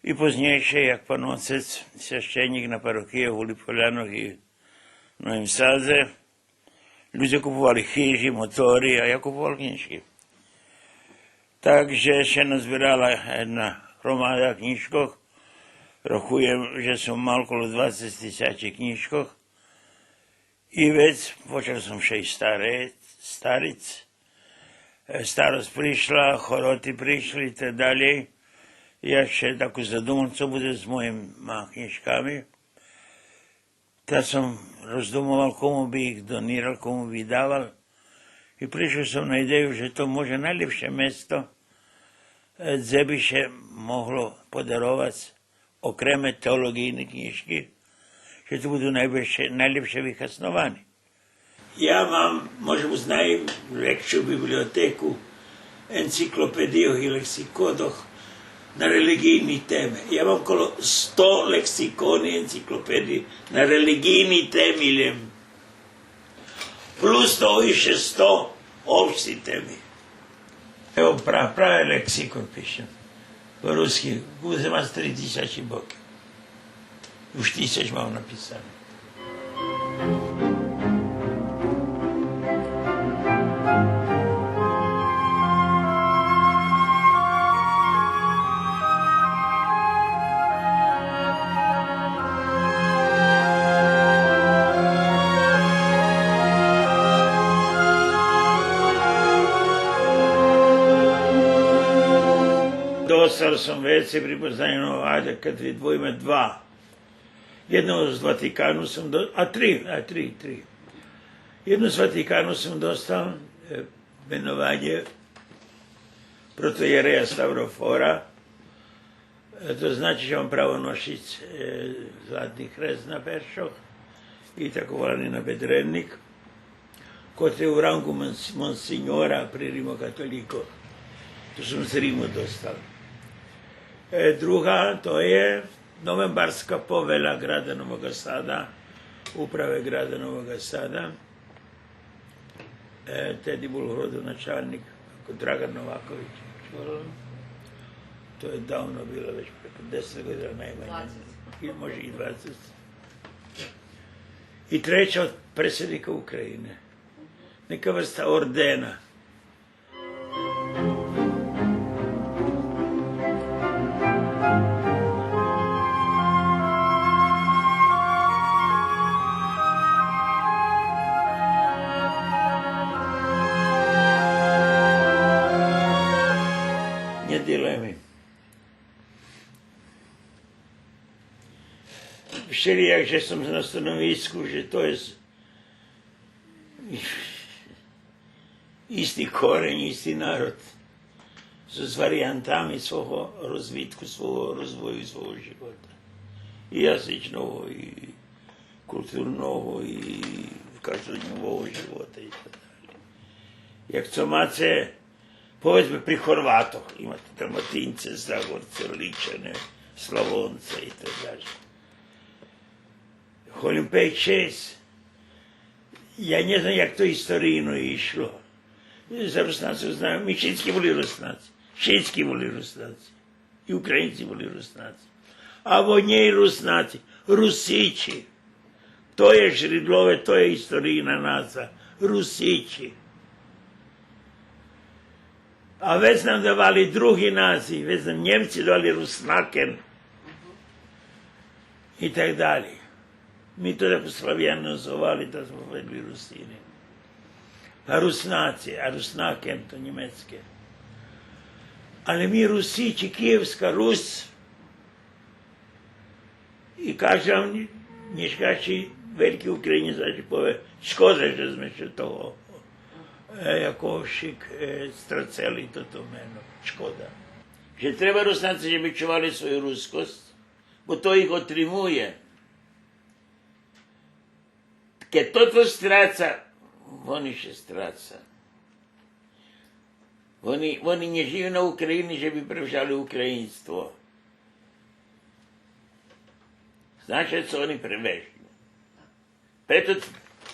i poznejše, jak pan otec, svjašćenik na parohije u Lipoljanoh i Novim Sadze, ljudi kupovali hiži, motori, a ja kupoval knjički. Takže še nazbirala jedna hromada knjižkov, rokujem, že som mal okolo 20 knjižkov i već počel som še i staric. Starost prišla, horoti prišli i tako dalje. Ja še tako zadumam, co bude s mojima knjižkami. Tad sam razdumoval komu bi ih doniral, komu bi daval. I prišao sam na ideju, že to može najljepše mesto, gdje bi še moglo podarovati okreme teologijne knjižki, že to budu najljepše vyhasnovani. Ja mam, možemo znajem, najveću biblioteku, enciklopediju i leksikodoh na religijni teme. Ja mam okolo 100 leksikoni enciklopediji na religijni temeljem. Plus to više 100 opšti temi. Evo pravi leksikon pišem. Po ruski, uzema 3000 boke. Už 1000 mam napisane. Dostal sam već pri poznanju, ajde kad vi dvojime 2. Jedno z Vatikanu sam dostal, tri. Jedno z Vatikanu sam dostal imenovanje protojereja Stavrofora. To znači že mám pravo nošiť zlatý krest na peršoch i takový nabedrennik, kot je v rangu monsignora pri rimokatolíkoch. To som z Rimu dostal. Druga, to je novembarska povelja grada Novog Sada, uprave grada Novog Sada. Tedi bol hrodonačelnik Dragan Novaković. To je davno bilo, već preko 10 godina najmanje. Može i 20. I treća od predsjednika Ukrajine. Neka vrsta ordena. Všelijak, že som na stanovisku, že to je istý koreň, istý národ s variantami svojho rozvitku, svojho rozvoju, svojho života. I jazyčného, i kultúrneho, i každodňového života i tak dalje. Jak co máte, povedzme pri Chorvátoch, imate Dalmatínce, Zagorce, Ličane, Slavonce i tak dalje. Holim 5-6. Ja ne znam jak to istorijno išlo. Za Rusnacu znam, mi všetci boli Rusnaci. Všetci boli Rusnaci. I Ukrajinci boli Rusnaci. A vo nej Rusnaci, Rusići. To je Žridlove, to je istorijna naca. Rusići. A već nam davali drugi naziv, već nam Njemci dali Rusnaken. I tak dalje. Mi to tako slavijano nazovali, da smo vedli Rusine. A Rusnaci, a Rusnaken, to njemecke. Ali mi Rusići, Kijevska Rus, i kažem, nješkači veliki Ukrajini, znači pove, škoda, že sme še toho, jako šik, straceli to meno, škoda. Že treba Rusnaci, že bi čuvali svoju ruskost, bo to ih otrimuje. Keď toto stráca, oni še stráca. Oni ne žijú na Ukrajini, že by prevzali ukrajinstvo. Znači, co oni prevežu. Preto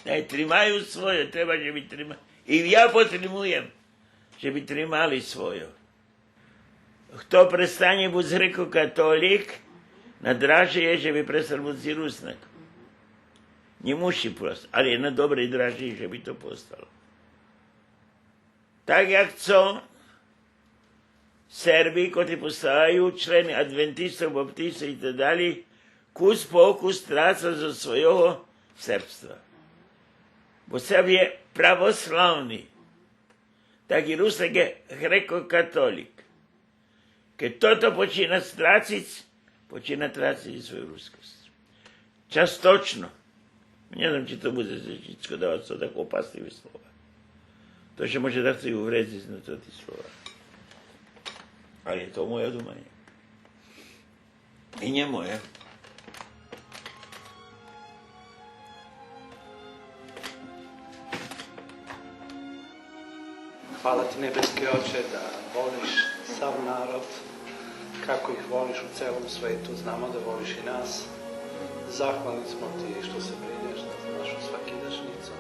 naj trimajú svoje, treba, že by trimali. I ja potrimujem, že by trimali svoje. Kto prestane buď grekokatolík, najdraže je, že by prestal buď Rusnak. Nie musi prosto, ali je na dobrej draži, že by to postalo. Tak jak co Srbi, koji postaju členi adventistov, baptistov i tak dalje, kus po kus stráca zo svojho srbstva. Bo Srb je pravoslavný, tak i Rusek je grekokatolik. Keď toto počína stráciť, počína tráciť svoju ruskost. Častočno. Ne znam, či to bude všetko dávať so tak opaslivé slova. To ще може дати uvrediti na to ti slova. Ali je to moje odumanje. I njemu je. Hvala ti nebeski Oče da voliš sav narod, kako ih voliš u celom svetu, znamo da voliš i nas. Zahvalni smo ti što se brineš za našu svakidašnjicu.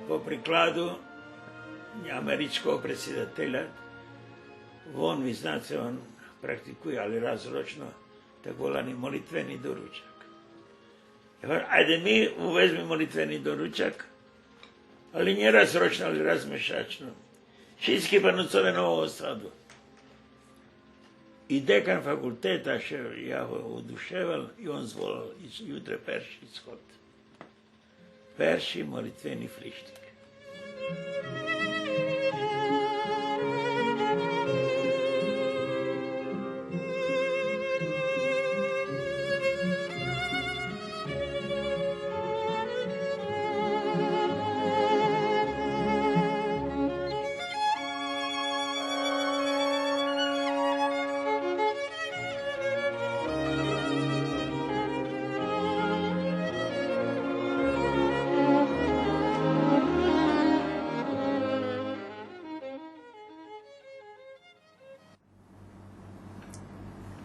Po prikladu američkog predsjedatelja, on, vi znate, on praktikuje, ali razročno, tako volani molitveni doručak. Ajde mi uvezmi molitveni doručak, ali nije razročno, ali razmešačno. Všetky panúcové Nového Sadu. I dekan fakulteta, ja ho oduševal i on zvolal jutre perši shod. Perši molitveni frištik.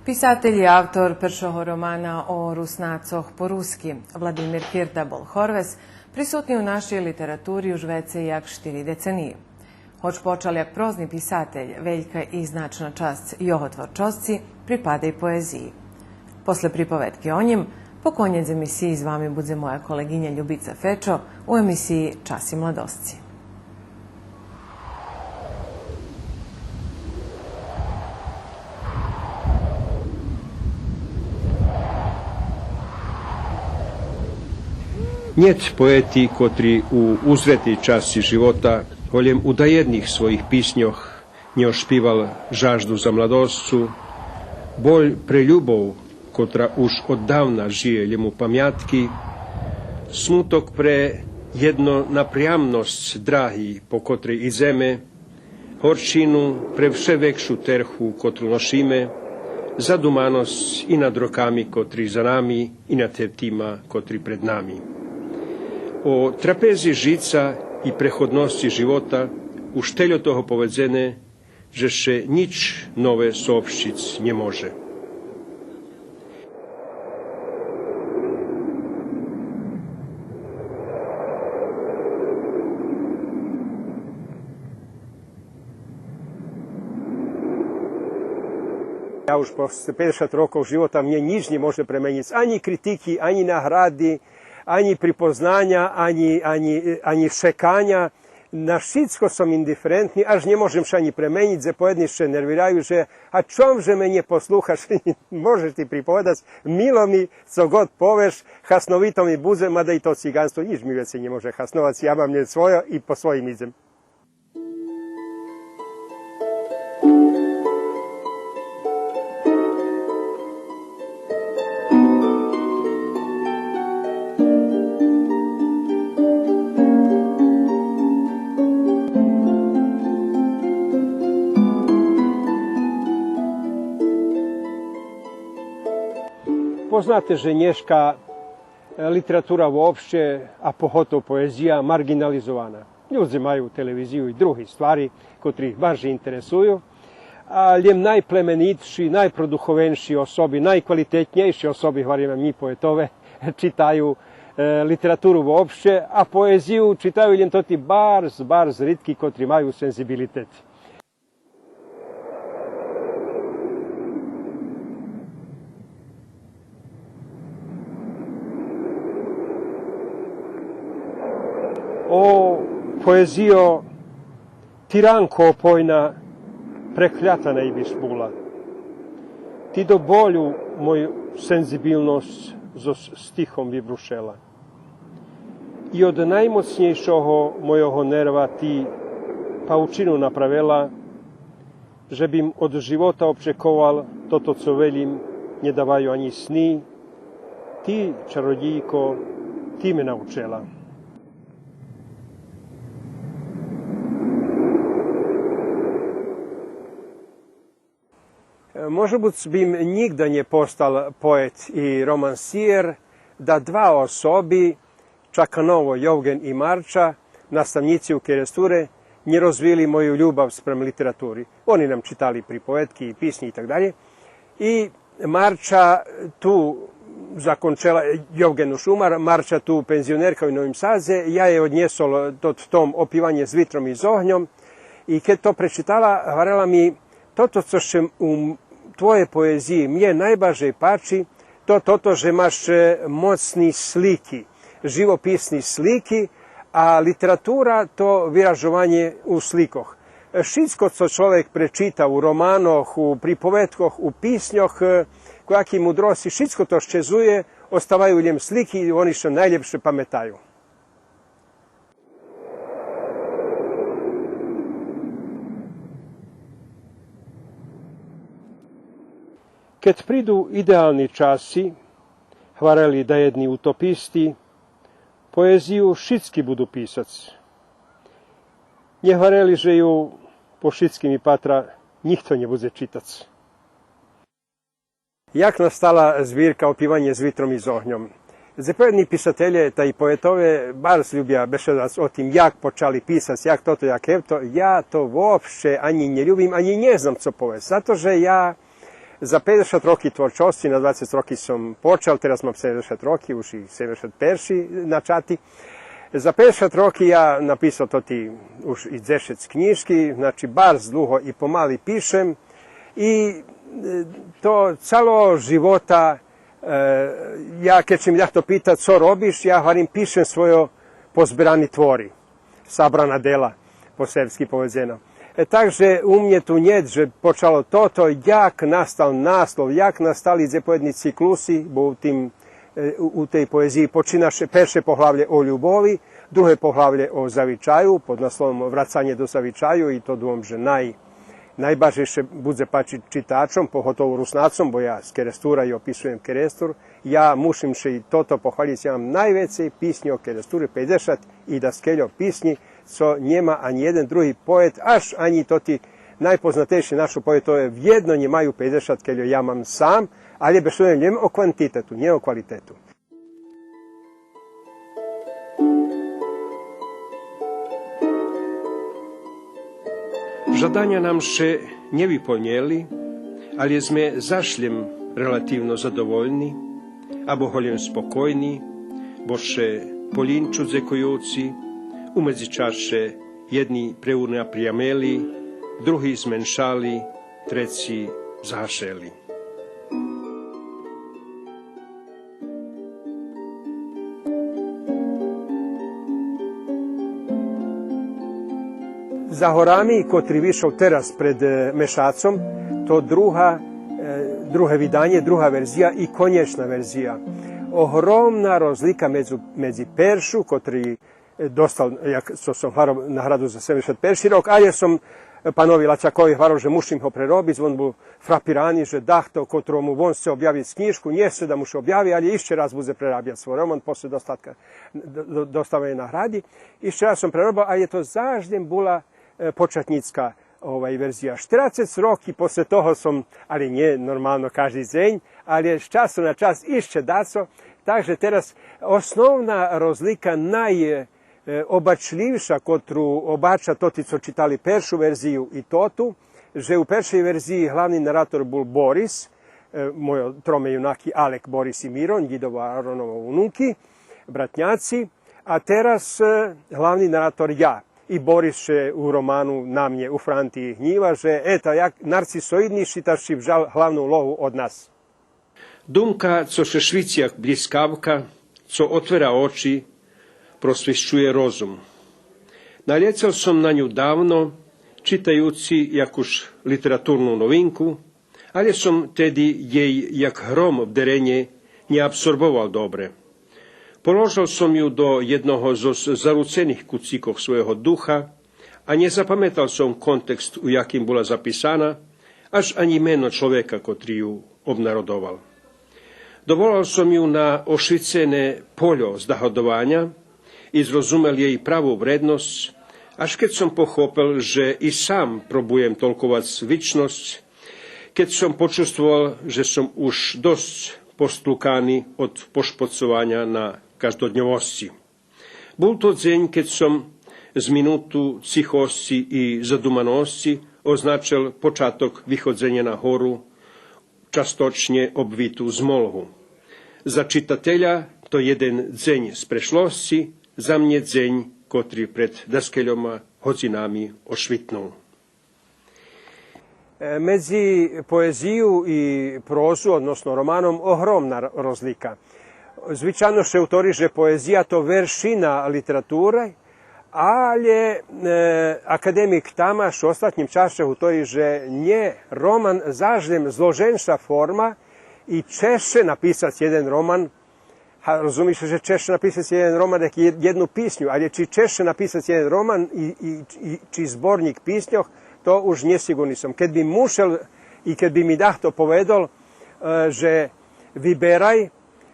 Pisatelj i avtor prvšoho romana o Rusnacoh po-ruski, Vladimir Pirda-Bolhorves, prisutni u našoj literaturi už vece jak 4 decenije. Hoć počal jak prozni pisatelj, veljka i značna čast jeho tvorčosci pripada i poeziji. Posle pripovetke o njim, po konjec emisiji z vami bude moja koleginja Ljubica Fečo u emisiji Časi mladosci. Njet poeti, kotri u uzretni časi života, holjem u dajednih svojih pisnjoh nje ošpival žaždu za mladoscu, bolj preljubov, kotra už oddavna žije ljemu pamjatki, smutok pre jedno naprijamnost drahi po kotrej i zeme, horčinu pre vše vekšu terhu kotru nošime, zadumanost i nad rokami kotri za nami i nad tima kotri pred nami. O trapezi žica i prehodnosti života u šteljo toho povedzene, že še nič nove soopščic nie može. Ja už posle 50 rokov života mne nič ne može premeniť. Ani kritiky, ani nahrady, ani pripoznanja, ani šekanja. Na všetko som indiferentný, až nemôžem sa ani premeniť, že pojedni še nerviraju, že a čom, že me nie poslúchaš, môžeš ti pripovedať, milo mi, co god poveš, hasnovito mi buze, mada i to cigánstvo, nič mi veci nemôže hasnovať, ja mám nie svojo i po svojim idem. Poznate, že dneška literatura uopšte, a pogotovo poezija, marginalizovana. Ljudi majú televíziu i drugi stvari, kotri ih baš interesuju, ali najplemenitši, najproduhovenši osobi, najkvalitetnejši osobi, varime mi poetove, čitaju literaturu uopšte, a poeziju čitaju ljem toti barz ritki, kotri maju senzibilitet. O poezijo tiranko opojna, prekljata najviš bula. Ti do bolju moju senzibilnost z stihom vibrušela. I od najmocnejšoho mojoho nerva ti paučinu napravela, že bim od života očekoval toto, co velim, ne davaju ani sni. Ti, čarodijko, ti me naučela. Možda bym nigda nie postal poet i romansijer da dva osobi, Čakanovo, Jovgen i Marča, nastavnici u Keresture, nie rozvili moju ljubav sprem literaturi. Oni nam čitali pripovetki i pisnji i tak dalje. I Marča tu zakončila, Jovgen Šumar, Marča tu penzionerka u Novim Sadze, ja je odnjesol tom opivanje s vitrom i z ohnjom i kad to prečitala, varela mi, toto co še u tvoje poeziji mje najbaže pači, toto že maš mocni sliki, živopisni sliki, a literatura to vyražovanje u slikoh. Všetko, co človek prečíta u romanoch, u pripovetkoch, u písňoch, kojaki mudrosti, všetko to ščezuje, ostavajú njem sliki i oni što najljepše pametaju. Kad pridu idealni časi, hvarali da jedni utopisti, poeziju šitski budu pisac. Nie hvareli, že ju po šitskim i patra nikto ne bude čitac. Jak nastala zbirka Opivanje s vitrom i z ohnjom? Zapovedni pisatelje, ta i poetove, bar ljubja bešedac o tim jak počali pisac, jak toto, jak evto, ja to uopšte ani ne ljubim, ani ne znam co povest. Zato, že ja za 50 roki tvorčosti, na 20 roki som počal, teraz mám 70 roki, už i 71 načati. Za 50 roki ja napisao to ti už i 10 knjižki, znači bar dluho i pomali pišem i to calo života, ja kad ćem to pitat co robiš, ja hvarim pišem svojo pozbirani tvori, sabrana dela, po srpski povedeno. Takže u mnje tu njet, že počalo toto, jak nastal naslov, jak nastali zapovedni ciklusi, bo u tej poeziji počínaše perše pohlavlje o ljubovi, druhé pohlavlje o zavičaju, pod naslovom Vracanje do zavičaju, i to dvom, že najbažejše bude pači čitačom, pogotovo rusnacom, bo ja z Kerestura i opisujem Kerestur, ja mušim še i toto pohvaljiti, ja mam najvecej pisnji o Keresturi, 50 i da skeljo pisnji, co njema ani jeden drugi poet, až ani to ti najpoznatejši našu poetove vjedno nje maju 50 keljo ja mam sam, ali bešujem njem o kvantitetu, nje o kvalitetu. Žadania nam še nie vyplnili, ali sme zašljem relativno zadovoljni, a boholjem spokojni, bo še polinču dzekujúci, umedzi čaše jedni preurna prijameli, drugi zmenšali, treci zašeli. Za horami, kotri višao teraz pred Mešacom, to druge vidanje, druga verzija i konječna verzija. Ohromna rozlika medzi peršu, kotri dostal, jak som hvarov na hradu za 71. rok, a som panovi Lačakovi hvarov, že mušim ho prerobiť, on bol frapirani, že dahto, kotromu on se objaviť knjižku, nie se da mu še objavi, ali ešte raz bude prerabjati svoj roman, posle dostave na hradi. Ešte raz som prerobil, a je to zaždem bola početnická verzija. 40 roki posle toho som, ali nie normalno každý deň, ali z času na čas ešte daco, takže teraz osnovna rozlika najobačljivša, kotru obača toti, co čitali peršu verziju i totu, že u peršej verziji hlavni narator bol Boris, moj trome junaki Alek, Boris i Miron, Gidovo Aronovo unuki, bratnjaci, a teraz hlavni narator ja. I Boris u romanu na mnje u Frantiji hnjiva, že jak narcisoidni šitaši vžal hlavnu ulohu od nas. Dumka, co še švicijak bliskavka, co otvera oči, prosvješćuje rozum. Naljecel som na nju davno, čitajući jakuž literaturnu novinku, ali som tedy jej jak hrom vderenje nje absorboval dobre. Položil som ju do jednoho zo zarucených kucíkov svojho ducha a nezapamätal som kontekst, u jakým bola zapísaná, až ani meno človeka, ktorý ju obnarodoval. Dovolal som ju na ošvicené poľo zdahodovania i zrozumel jej pravú vrednosť, až keď som pochopil, že i sám probujem tolkovať vičnosť, keď som počustoval, že som už dosť postlúkaný od pošpocovania na každodňovosti. Bol to deň, keď som z minútu cichosti i zadumanosti označil počátok vychodzenia na horu, častočne obvitú zmolhu. Za čitateľa to jeden deň z prešlosti, za mne deň, ktorý pred daskeľoma hodzinami ošvitnul. Medzi poeziju i prozu, odnosno romanom, ogromna rozlika. Звичайно ще вторі, що поезія – то вершина літератури, але академік Тамаш ostatnim času govori, že nje roman zažljem zloženša forma i češće napisati jedan roman, razumiš, že češće napisati jedan roman, jednu pisnju, ali či češće napisati jedan roman i či zbornik pisnjoh, to už nesigurni sam. Kad bi mušel i kad bi mi dahto povedal, že vyberaj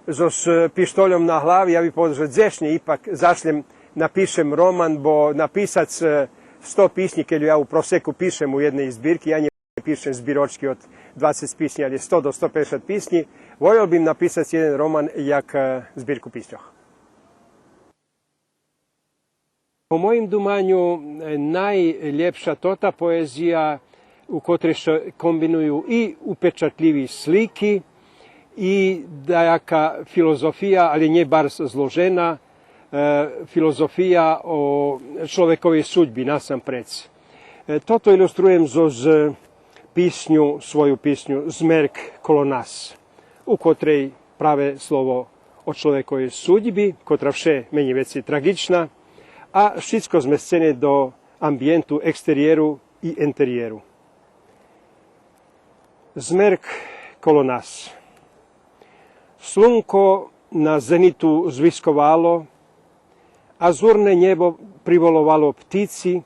s pištoljom na glavi, ja bih povedal, že dzešnje ipak zašljem napišem roman, bo napisac 100 pisnji, keď ja u proseku pišem u jednej zbirki, ja ne pišem zbiročki od 20 pisnji, ali 100 do 150 pisnji, voljel bih napisati jedan roman jak zbirku pisnjoh. Po mojim dumanju, najljepša tota poezija u kotrej kombinuju i upečatljivi sliki i dajaka filozofija, ali nje bar zložena, filozofija o človekovej sudbi nasamprec. Toto ilustrujem z svoju pisnju Zmerk kolo nas, u kotrej prave slovo o človekovej sudbi, kotra vše meni veci tragična, a všetko zmescene do ambientu, exteriéru i interiéru. Zmerk kolo nas. Slunko na zenitu zviskovalo, azurne nebo privolovalo ptici,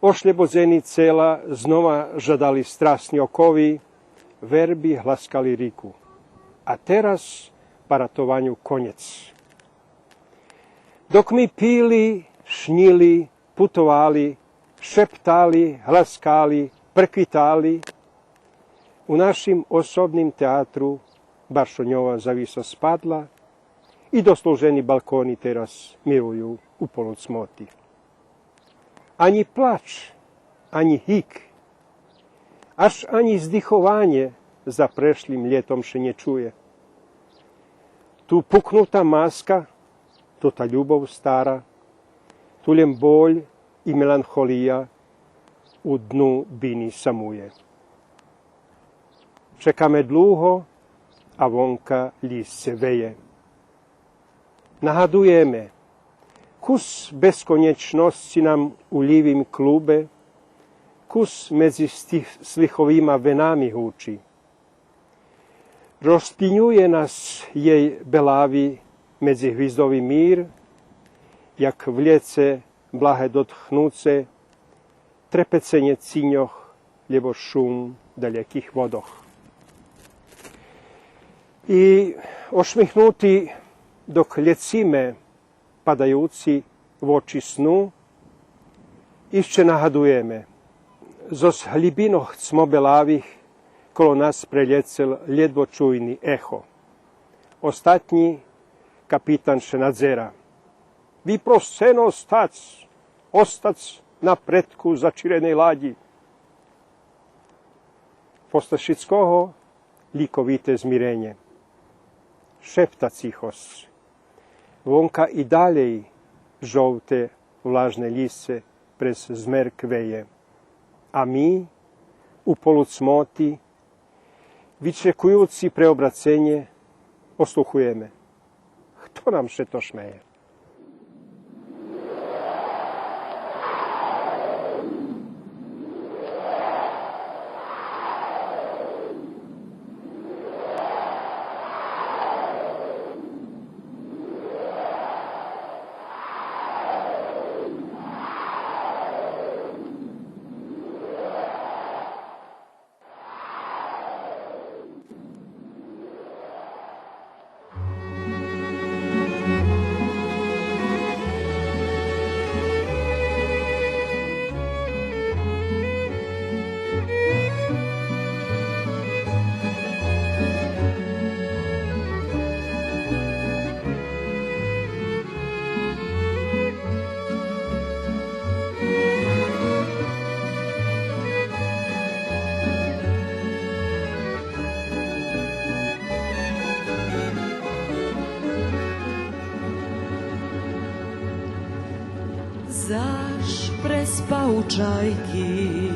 ošljebozeni cela znova žadali strasni okovi, verbi hlaskali riku. A teraz paratovanju konjec. Dok mi pili, šnili, putovali, šeptali, hlaskali, prekvitali, u našim osobnim teatru Baršonjova zavisa spadla i dosluženi balkoni teraz miruju u polucmoti. Ani plač, ani hik, až ani zdychovanie za prešlim ljetom še ne čuje. Tu puknuta maska, to ta ljubov stara, tu ljem bolj i melancholija u dnu bini samuje. Čekame dluho, a vonka lisce veje. Nahadujeme, kus beskonečnosti nam u ljivim klube, kus medzi slichovima venami huči. Rozpinjuje nas jej belavi medzi hvizdovi mír, jak vliece blahe dotchnuce, trepecenie ciňoch, lebo šum dalekých vodoch. I ošmihnuti dok ljecime padajuci v oči snu, išće nahadujeme. Zos hlibinoh cmobelavih kolo nas preljecel ljedvo čujni eho. Ostatnji kapitan še nadzera. Vi proseno ostac na pretku začirenej ladji. Postašickoho likovite zmirenje. Šepta cihos. Vonka i daljej žovte vlažne lisce prez zmerk veje. A mi, u polucmoti, vyčekujuci preobracenje, osluhujeme. Kto nam še to šmeje? zaš prespał czajki,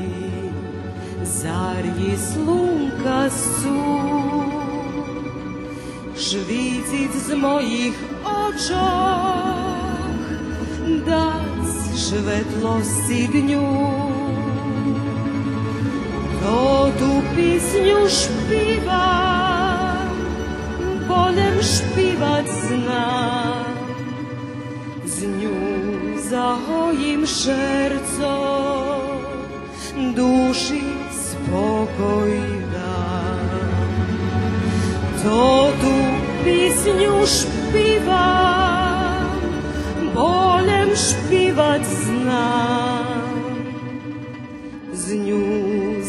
zarji slunka su, švíciť z mojich očoch, dať svetlosti dňu. To tu písňu špívam, bolem špívať znám. Z ňu zahojím šerco, duši spokoj dám. To tu písňu špívam, bolem špívať znám. Z ňu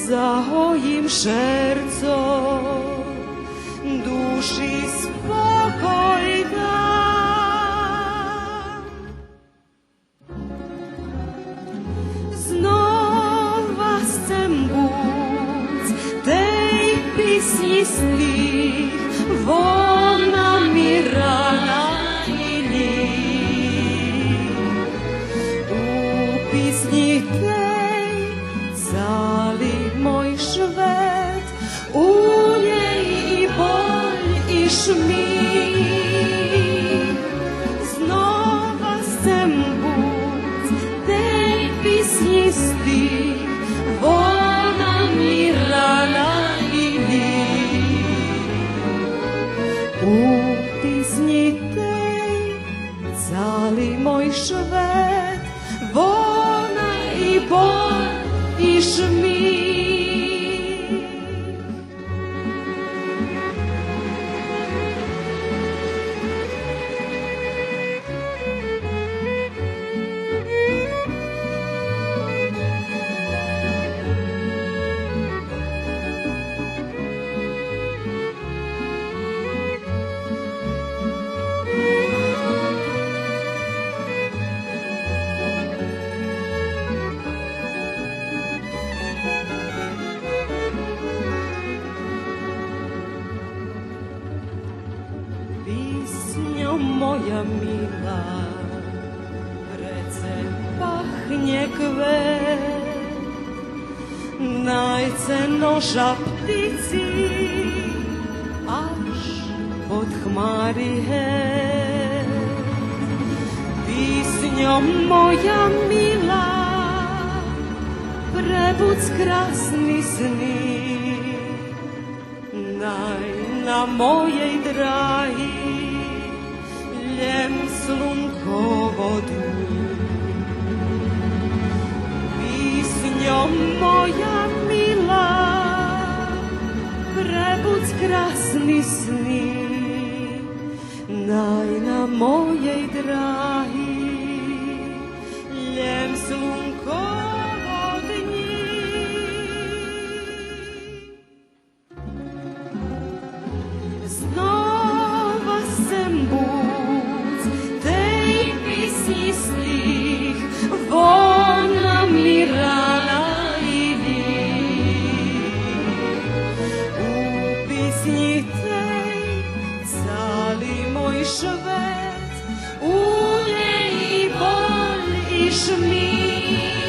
zahojím šerco, duši spokoj dám. Znova chcem buď tej písni slých, volna mi rana i lík. U písni tej celý môj švet, u nej i boľ i šmík. Znova chcem buď tej písni slých, volna mi rana i lík. U písni tej celý môj švet, volna i boľ i šmík. Písňo moja milá, prece pachne kvet, najcenoža ptici, až pod chmári het. Písňo moja milá, prebudz krásny sny, naj na mojej dráhy ljem slunkovo dní. Písňo moja milá, prebudz krásny sny, naj na mojej dráhy ljem slunkovo dní. Znova chcem buď tej písni slých, volna mi rana i lík. U písni tej celý môj švet, u nej i boľ i šmík.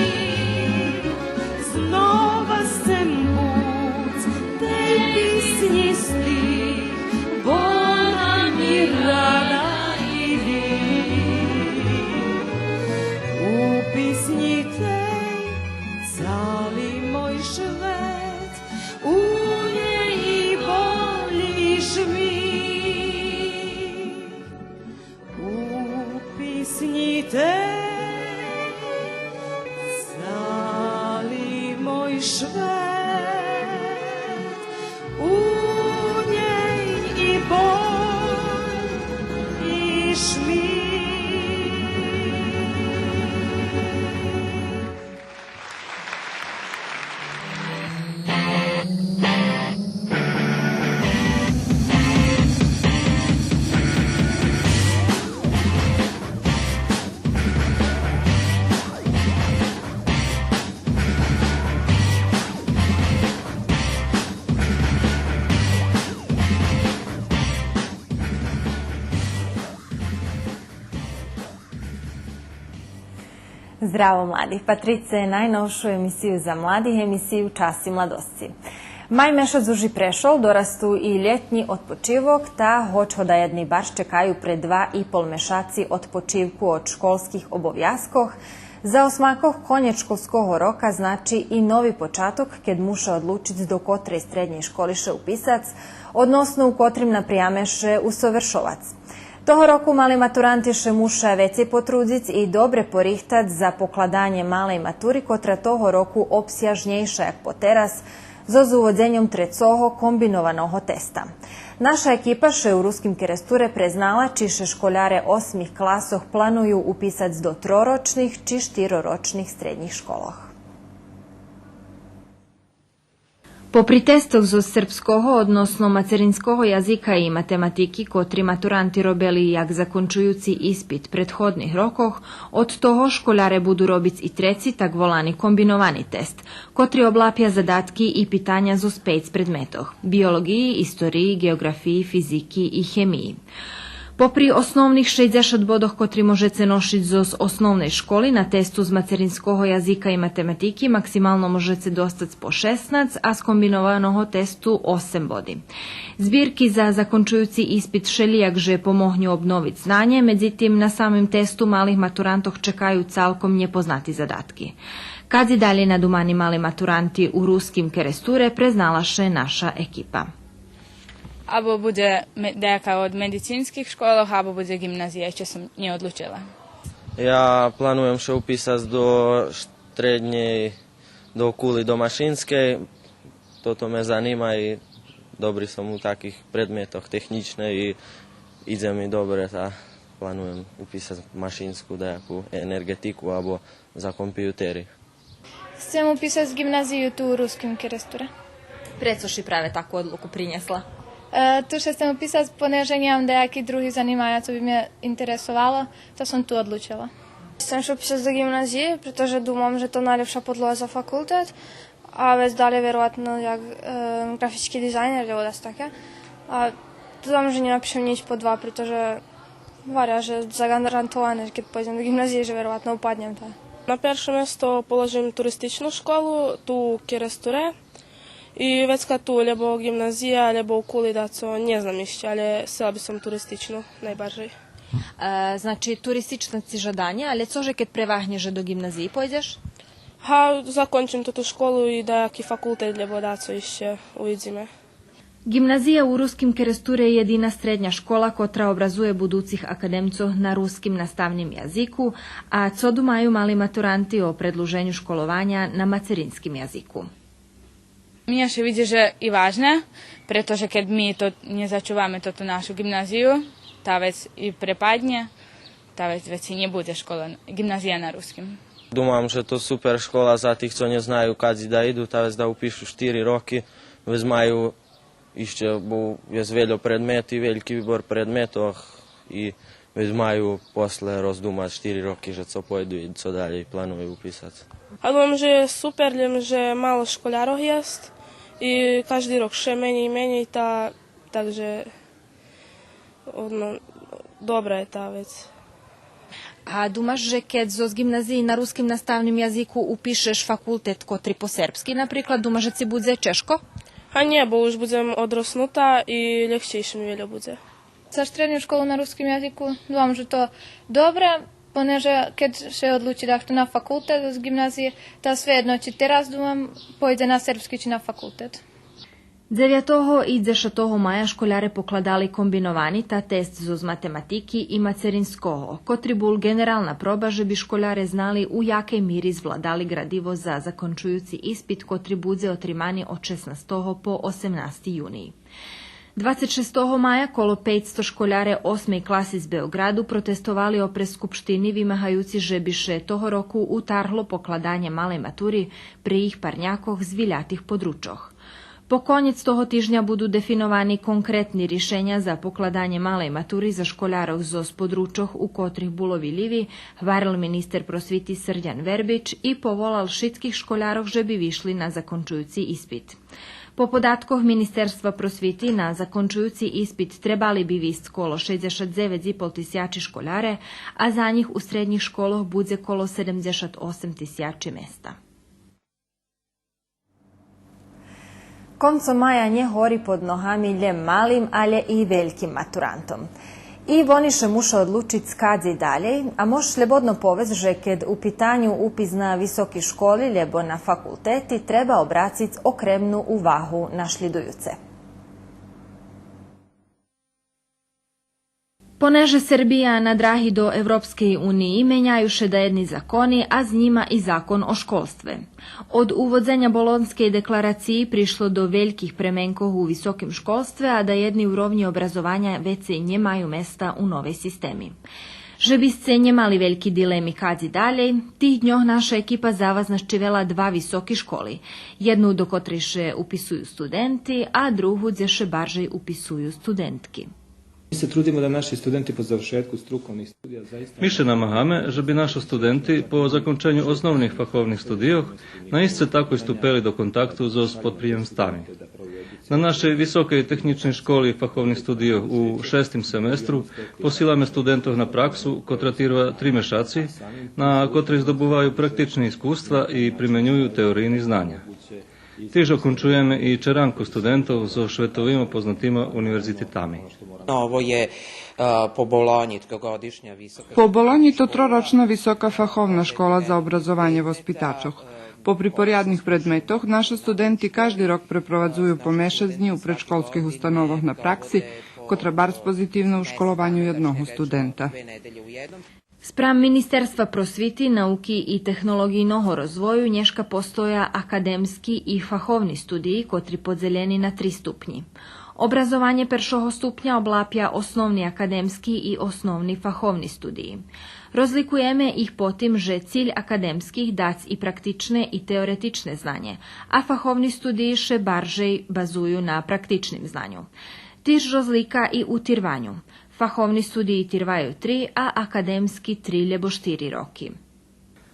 Zdravo mladi, Patrice je najnovšu emisiju za mladih, emisiju Časi mladosci. Maj mešac už prešol, dorastu i ljetnji odpočivok, ta hoćo da jedni baš čekajú pre 2,5 mešaci odpočivku od školskih obovjazkoh. Za osmakoh konec školskog roka znači i novi počatok, kad muša odlučiť do kotrej srednjej školiše upisac, odnosno u kotrim naprijameše usovršovac. Toho roku mali maturanti še muša veci potrudzic i dobre porihtac za pokladanje malej maturi, kotra toho roku obsjažnjejša jak poteras, z uvodzenjom trecoho kombinovanog testa. Naša ekipa še u ruskim keresture preznala čiše školjare 8. klasoh planuju upisac do 3-ročnih či 4-ročnih srednjih školoh. Popri testoh zo srpskoho, odnosno macerinskoho jazika i matematiki, kotri maturanti robili jak zakončujuci ispit prethodnih rokoh, od toho školjare budu robic i treci tak volani kombinovani test, kotri oblapja zadatki i pitanja zo 5 predmetoh, biologiji, istoriji, geografiji, fiziki i hemiji. Popri osnovnih 60 bodoh kotri možete nošiť zo osnovnej školi, na testu z macerinskoho jazika i matematiki maksimalno možete dostať po 16, a z kombinovanog testu 8 bodi. Zbirki za zakončujući ispit šelijakže pomohnju obnoviti znanje, međutim na samim testu malih maturantoh čekaju calkom nepoznati zadatki. Kad i dalje nadumani mali maturanti u ruskim keresture preznalaše naša ekipa. Або буде дека од медицинских школах, або буде гимназија, ќе сум не одлучила. Ja planujem še upisati do srednje, do kuli do mašinske. Toto me zanima i dobri sam u takih predmetoh tehnične i ide mi dobre, da planujem upisati mašinsku nejakú energetiku abo za kompjuteri. Chcem upisati gimnaziju tu u ruskim keresture. Preco ši prave takvu odluku prinjesla? Tu še chcem upisati, poneže nemam nejakých druhých zanimanja, co by mě interesovalo, to som tu odlučila. Chcem še upisati do gimnazije, pretože думам, že to najlepša podloga za fakultet, a već dalje vjerovatno jak grafički dizajner ili da také. A думам, že nenapišem nič po 2, pretože varia, že zagarantovane, keď pôjdem do gimnazije, že vjerovatno upadnem. Na перше место положим туристичну школу, tu Keresture. I već kad tu, lebo gimnazija, lebo u Kuli, da co ne znam išće, ali sela bi sam turističnu najbardziej. Znači, turistično si žadanje, ali cože kad prevahnježe do gimnaziji pojdeš? Ha, zakončim tu školu i da jaki fakultet, lebo da co išće uvidzime. Gimnazija u ruskim keresture je jedina srednja škola kotra obrazuje buducih akademcov na ruskim nastavnim jaziku, a co dumaju mali maturanti o predluženju školovanja na macerinskim jaziku. Mija še vidi, že i važna, pretože kad mi to ne začuvame toto našu gimnaziju, ta već i prepadnje, ta već i ne bude škola, gimnazija na ruskim. Думам, že to super škola za tih, co ne znaju kad da idu, ta već da upišu 4 roky, već maju išće je veljo predmeti, veliki výbor predmetov i već maju posle rozdumati 4 roky, že co pojdu i co dalje i planuju upisati. A думам, že je super, že malo školjarov jest i každý rok še menje i menje, takže dobra je ta već. A dumaš, že keď zo z gimnaziji na ruskim nastavnim jaziku upišeš fakultet kotri po srpski, napriklad, dumaš, že si bude češko? A nie, bo už budem odrosnuta i ljehčejše mi veljo bude. Za srednju školu na ruskim jaziku, думам, že to dobre, poneže keď še odluči da na fakultet z gimnazije, ta svejedno či teraz, думам, pojde na srpski či na fakultet. 9. i 10. maja školjare pokladali kombinovani ta test z matematiki i macerinskoho, kotri bul generalna proba, že bi školjare znali u jakej miri zvladali gradivo za zakončujući ispit, kotri budze otrimani od 16. po 18. juniji. 26. maja kolo 500 školjare 8. klasi z Beogradu protestovali opre skupštini, vymahajući, že biše toho roku utarhlo pokladanje male maturi pri ih parnjakoh z viljatih područoh. Po konjec toho tižnja budu definovani konkretni rješenja za pokladanje male maturi za školjarov z područoh u kotrih bulovi livi, hvaril minister prosviti Srđan Verbić i povolal šitskih školjarov, že bi višli na zakončujući ispit. Po podatkoch Ministerstva prosviti na zakončujúci ispit trebali by výsť kolo 69,5 tisiači školjare, a za njih u srednjih školoh bude kolo 78 tisiači mesta. Koncom maja nje hori pod nohami ljem malim, ale i velikim maturantom. I oni še muša odlučiti skadzi dalje, a mož slobodno povez, že kad u pitanju upis na visoki školi ljebo na fakulteti treba obraciti okremnu uvahu na šlidujuce. Poneže Srbija na drahi do Evropske unije menjaju še da jedni zakoni, a z njima i zakon o školstve. Od uvodzenja Bolonske deklaraciji prišlo do velikih premenkov u visokim školstve, a da jedni urovnji obrazovanja već se nje maju mesta u nove sistemi. Že bi se nje mali veliki dilemi kadzi dalje, tih dnjoh naša ekipa za vas naščivela 2 visoki školi. Jednu do kotriše upisuju studenti, a drugu gdje še baržej upisuju studentki. Mi se trudimo da naši studenti po završetku strukovnih studija zaista... Mi še namahame, že bi naši studenti po zakončenju osnovnih fahovnih studijoh naistce tako istupeli do kontaktu z podprijem stani. Na našej Visokej techničnej školi fahovnih studijoh u 6. semestru posilame studentov na praksu, kotra tirva 3 mešaci, na kotre zdobuvaju praktične iskustva i primenjuju teorijni znanja. Tiž okončujeme i čeranku studentov zo švetovima poznatima univerzitetami. Ovo je po Bolonji trogodišnja visoka... Po Bolonji to troročna visoka fahovna škola za obrazovanje vaspitačov. Po priporiadnih predmetoh naši studenti každý rok preprowadzuju po mešac dni u predškolskih ustanovah na praksi, kotra bar pozitivno u školovanju jednoho studenta. Spram Ministerstva prosviti, nauki i tehnologijnog rozvoju nješka postoja akademski i fahovni studiji, kotri podzeljeni na 3 stupnji. Obrazovanje peršoho stupnja oblapja osnovni akademski i osnovni fahovni studiji. Rozlikujeme ih po tim, že cilj akademskih dac i praktične i teoretične znanje, a fahovni studiji še baržej bazuju na praktičnim znanju. Tiž rozlika i u tirvanju. Fahovni studiji tirvaju 3, a akademski 3 ljebo 4 roki.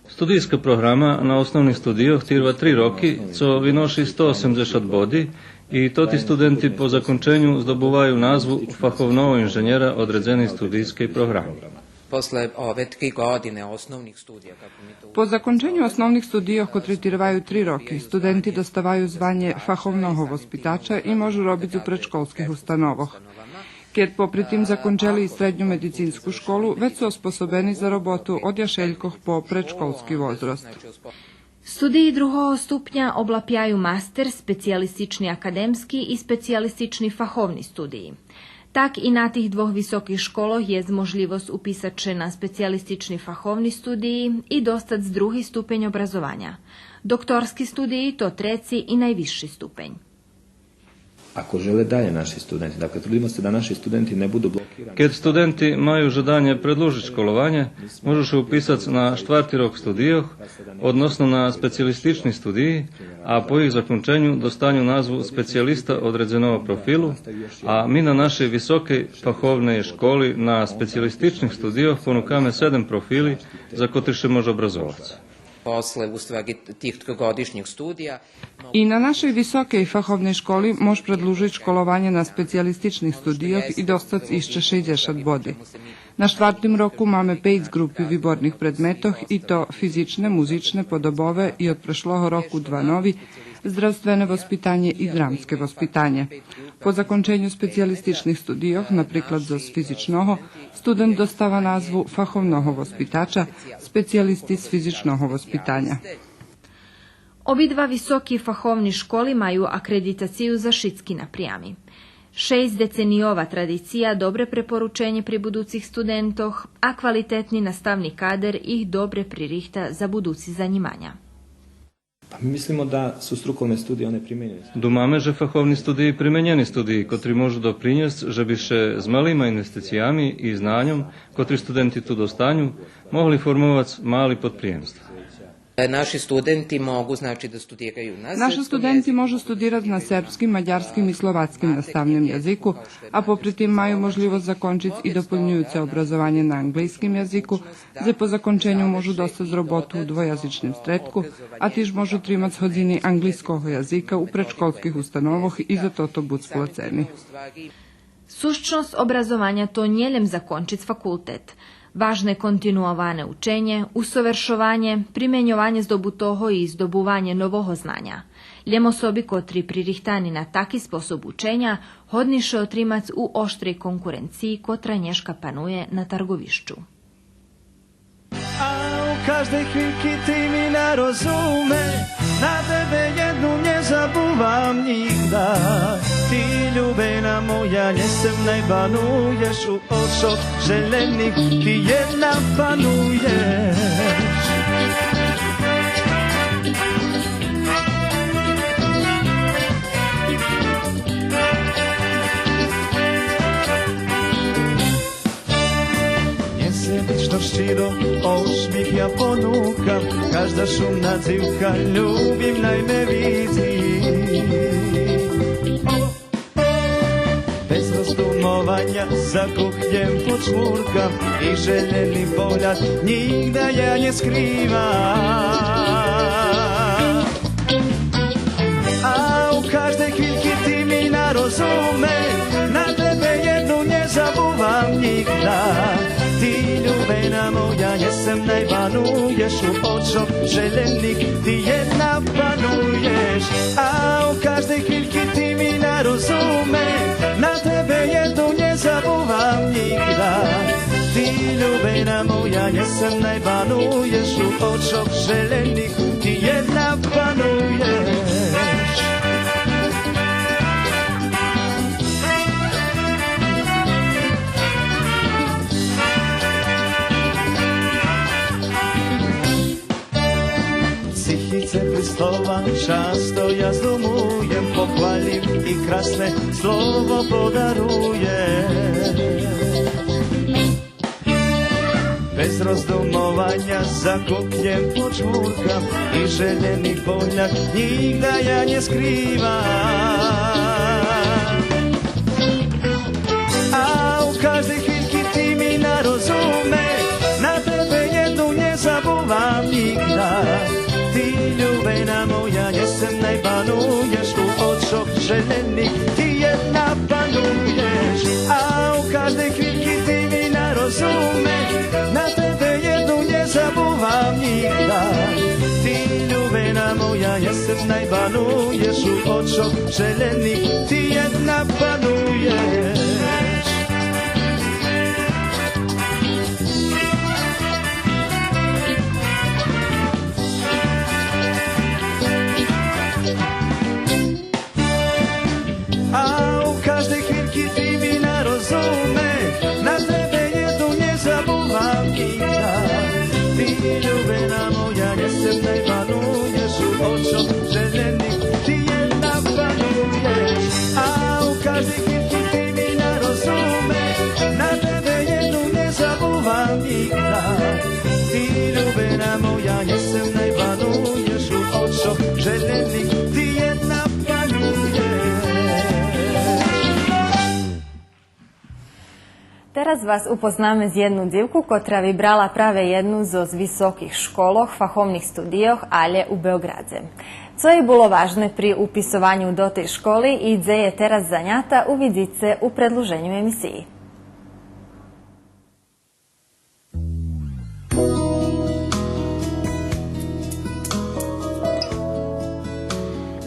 Studijska programa na osnovnih studijoh tirva 3 roki, co vinoši 180 bodi, i toti studenti po zakončenju zdobuvaju nazvu fahovnovo inženjera odredzeni studijski program. Posle ove 3 godine osnovnih studija, Po zakončenju osnovnih studija, kotri tirvaju 3 roki, studenti dostavaju zvanje fahovnog vaspitača i možu robiti u predškolskih ustanovoh. Kad popri tim zakončeli i srednju medicinsku školu, već su osposobeni za robotu od jašeljkoh po predškolski возраст. Studiji drugog stupnja oblapjaju master, specijalistični akademski i specijalistični fahovni studiji. Tak i na tih 2 visokih školoh je možljivost upisat na specijalistični fahovni studiji i dostat z 2. stupenj obrazovanja. Doktorski studiji to 3. i najviši stupenj. Ako žele dalje naši studenti, dakle trudimo se da naši studenti ne budu blokirani. Kad studenti maju žadanje predlužiti školovanje, možu se upisati na 4. rok studijoh, odnosno na specijalistični studiji, a po ih zakončenju dostanju nazvu specijalista odredzenog profilu, a mi na našoj Visokej fahovnej školi na specijalističnih studijoh ponukame 7 profili za kotri se može obrazovati. Posle u stvari tih 3-godišnjih studija. I na našoj Visokej fahovnej školi može predlužiti školovanje na specijalističnih studijah i dostat išče 60 bodi. Na 4. roku máme 5 grupi výborných predmetoh, i to fizične, muzične, podobove i od prešloho roku 2 novi, zdravstvene vaspitanje i dramske vaspitanje. Po zakončenju specijalističnih studijov, napriklad za fizičnoho, student dostava nazvu fahovnoho vaspitača, specijalisti z fizičnoho vaspitanja. Obidva visoki fahovni školi maju akreditaciju za šitski naprijami. 6 decenijova tradicija dobre preporučenje pri buducih studentoh, a kvalitetni nastavni kader ih dobre pririhta za buduci zanimanja. Pa mi mislimo da su strukovne studije one primjenjene. Dumame, že fahovni studiji primenjeni studiji, kotri možu doprinjest, že bi še z malima investicijami i znanjom, kotri studenti tu dostanju, mogli formovati mali podprijemstva. Naši studenti mogu da studiraju na Naši studenti možu studirati na serbskim, mađarskim i slovatskim nastavnem jeziku, a popri tim majú možljivost zakončiť i doplňujúce obrazovanje na anglijskim jeziku, gdje po zakončenju možu dostať robotu u dvojazičnim stredku, a tiž možu trimať hodiny anglijskog jazika u predškolskih ustanovoh i za toto bud splaceni. Suščnost obrazovanja to njeljem zakončiť fakultet. Važne kontinuovane učenje, usoveršovanje, primenjovanje zdobutoho i zdobuvanje novoho znanja. Ljem osobi kotri pririhtani na taki sposob učenja hodniše otrimac u oštrej konkurenciji kotra nješka panuje na targovišću. A u každej chvíľky ty mi narozume, na tebe jednu nezabuvam nikda. Ty, ljubena moja, njesem najbanuješ u očoch želenih, ty jedna panuješ. Nesebično štiro ušmih ja ponukam, každa šumna dzivka ljubim najme vidi. Bez rozdumovanja za kuhljem počmurkam i željeni poljad nigda ja ne skrivam. A u každej chvíľky ty mi narozume, na tebe jednu nezabuvam nikda. Ty, ljubena moja, jesem najbanuješ u očoch želenih, ty jedna panuješ. A u každej chvíľky ty mi narozume, na tebe jednu nezabuvam nikda. Ty, ljubena moja, jesem najbanuješ u očoch želenih, ty jedna panuješ. Cichice Hristova často ja zdumujem, pohvalim i krasne slovo podarujem. Bez rozdumovanja zakupljem počmurkam i željenih poljak nigda ja ne skrivam. A u každej chvíľky ty mi narozume, na tebe jednu nezabuvam nikda. Ty, ljubena moja, jesem najbanuješ u očoch želenih, ty jedna panuješ. A u každej chvíľky ty mi narozume, na tebe jednu nezabuvam nikda. Ty, ljubena moja, jesem najbanuješ u očoch želenih, ty jedna panuješ. A u každej chvíľky ty mi narozume, na tebe jednu nezabuvam nikda. Ty, ljubena moja, jesem najbanuješ u očoch želenih, ty jedna panuješ. A u každej chvíľky ty mi narozume, na tebe jednu nezabuvam nikda. Ty, ljubena moja, jesem najbanuješ u očoch želenih, ty jedna panuješ. Teraz vas upozname z jednu dzivku, kotra bi brala prave jednu z visokih školoh, fahovnih studijoh, ale u Beogradze. Co je bilo važne pri upisovanju do te školi i gdje je teraz zanjata, uvidite u predluženju emisiji.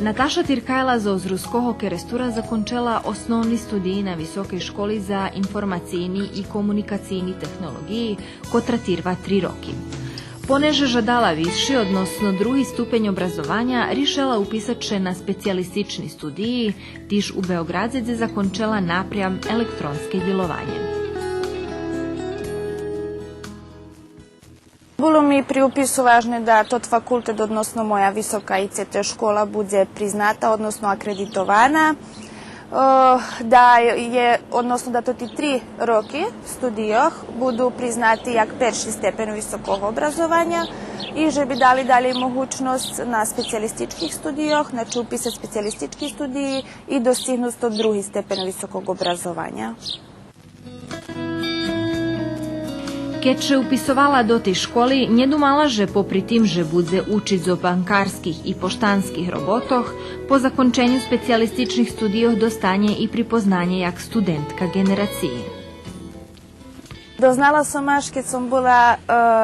Nataša Tirkajla z Ruskого Kerestura zakončela osnovni studij na Visokej školi za informacijni i komunikacijni tehnologiji, kotra tirva 3 roki. Poneže žadala viši, odnosno drugi stupenj obrazovanja, rišela upisat na specijalistični studiji, tiž u Beogradze, gdje zakončela naprijam elektronske djelovanje. Bilo mi pri upisu važno da tot fakultet, odnosno moja visoka ICT škola, bude priznata, odnosno akreditovana. da to ti 3 roki studijoh budu priznati jak perši stepen visokog obrazovanja i že bi dali dalje mogućnost na specijalističkih studijoh, znači upisati specijalistički studiji i dostignuti to drugi stepen visokog obrazovanja. Keď še upisovala do tej školy, nedumala, že popri tým, že bude učiť o bankarských i poštanských robotoch, po zakončenju specijalističnih studijoh dostane i pripoznanje jak studentka generaciji. Doznala som až, keď som bola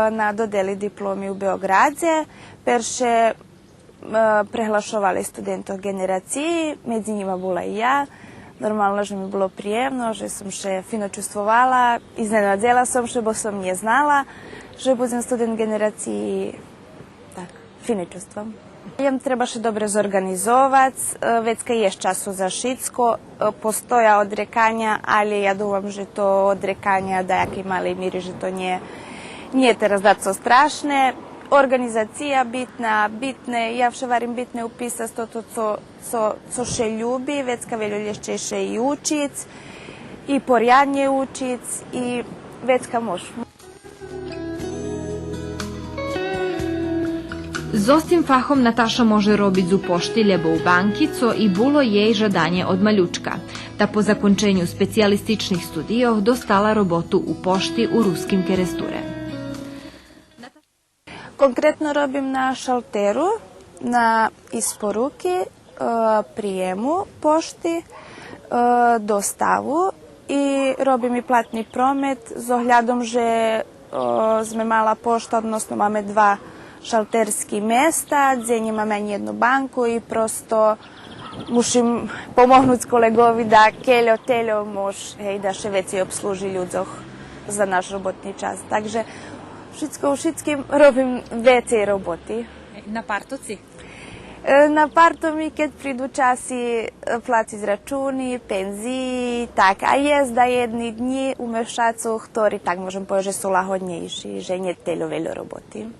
na dodeli diplomi u Beogradze, perše prehlašovali studentov generaciji, medzi njima bola i ja. Normalno, že mi bilo prijemno, že som še fino čustvovala, iznenadila som, že bo som nije znala, že budem student generaciji, tak, fino čustvom. Jem treba še dobre zorganizovati, već kad je času za šitsko, postoja odrekanja, ali ja думам, že to odrekanja da jaki mali miri, že to nije teraz da co strašne. Organizacija bitne, ja vše varim bitne upisati to co še ljubi, već kad veljo še še i učic, i porjadnje učic, i već kad moš. Z ostim fahom Nataša može robiť u pošti ljebo u banki, co i bilo jej žadanje od maljučka, da po zakončenju specijalističnih studijoh dostala robotu u pošti u ruskim keresture. Konkretno robim na šalteru, na isporuki, prijemu pošti, dostavu i robim i platni promet z ohľadom, že sme mala pošta, odnosno máme 2 šalterski mesta, gdje njima meni jednu banku i prosto mušim pomognut kolegovi da keljo, teljo mož, da še veci obsluži ľudzoch za naš robotni čas. Takže všetko u všetkým robím vecej roboty. Na partoci? Na partomi, keď prídu časi placiť računi, penziji, tak. A jest da jedni dni u mešacu, ktorí, tak môžem povedať, že sú lahodnejší, že nie teľo veľa roboty.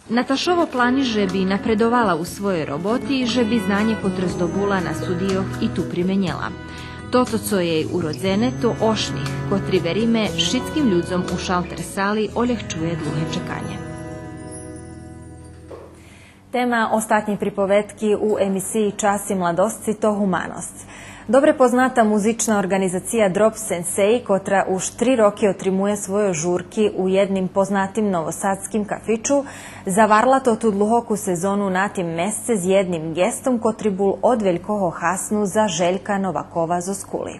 Natašovo plani, že bi napredovala u svojoj roboti, že bi znanje koje zdobula na studijoh i tu primenjela. Toto, co jej urodzene, to ošnih, kotri verime šitskim ľudzom u šalter sali olehčuje dlhé čekanje. Tema ostatnje pripovetki u emisiji Časi mladosci to humanost. Dobre poznata muzična organizacija Drop Sensei, kotra už 3 roki otrimuje svoje žurki u jednim poznatim novosadskim kafiču, zavarla to tu dluhoku sezonu na tim mesece z jednim gestom kotri bul od veljkoho hasnu za Željka Novakova zo skuli.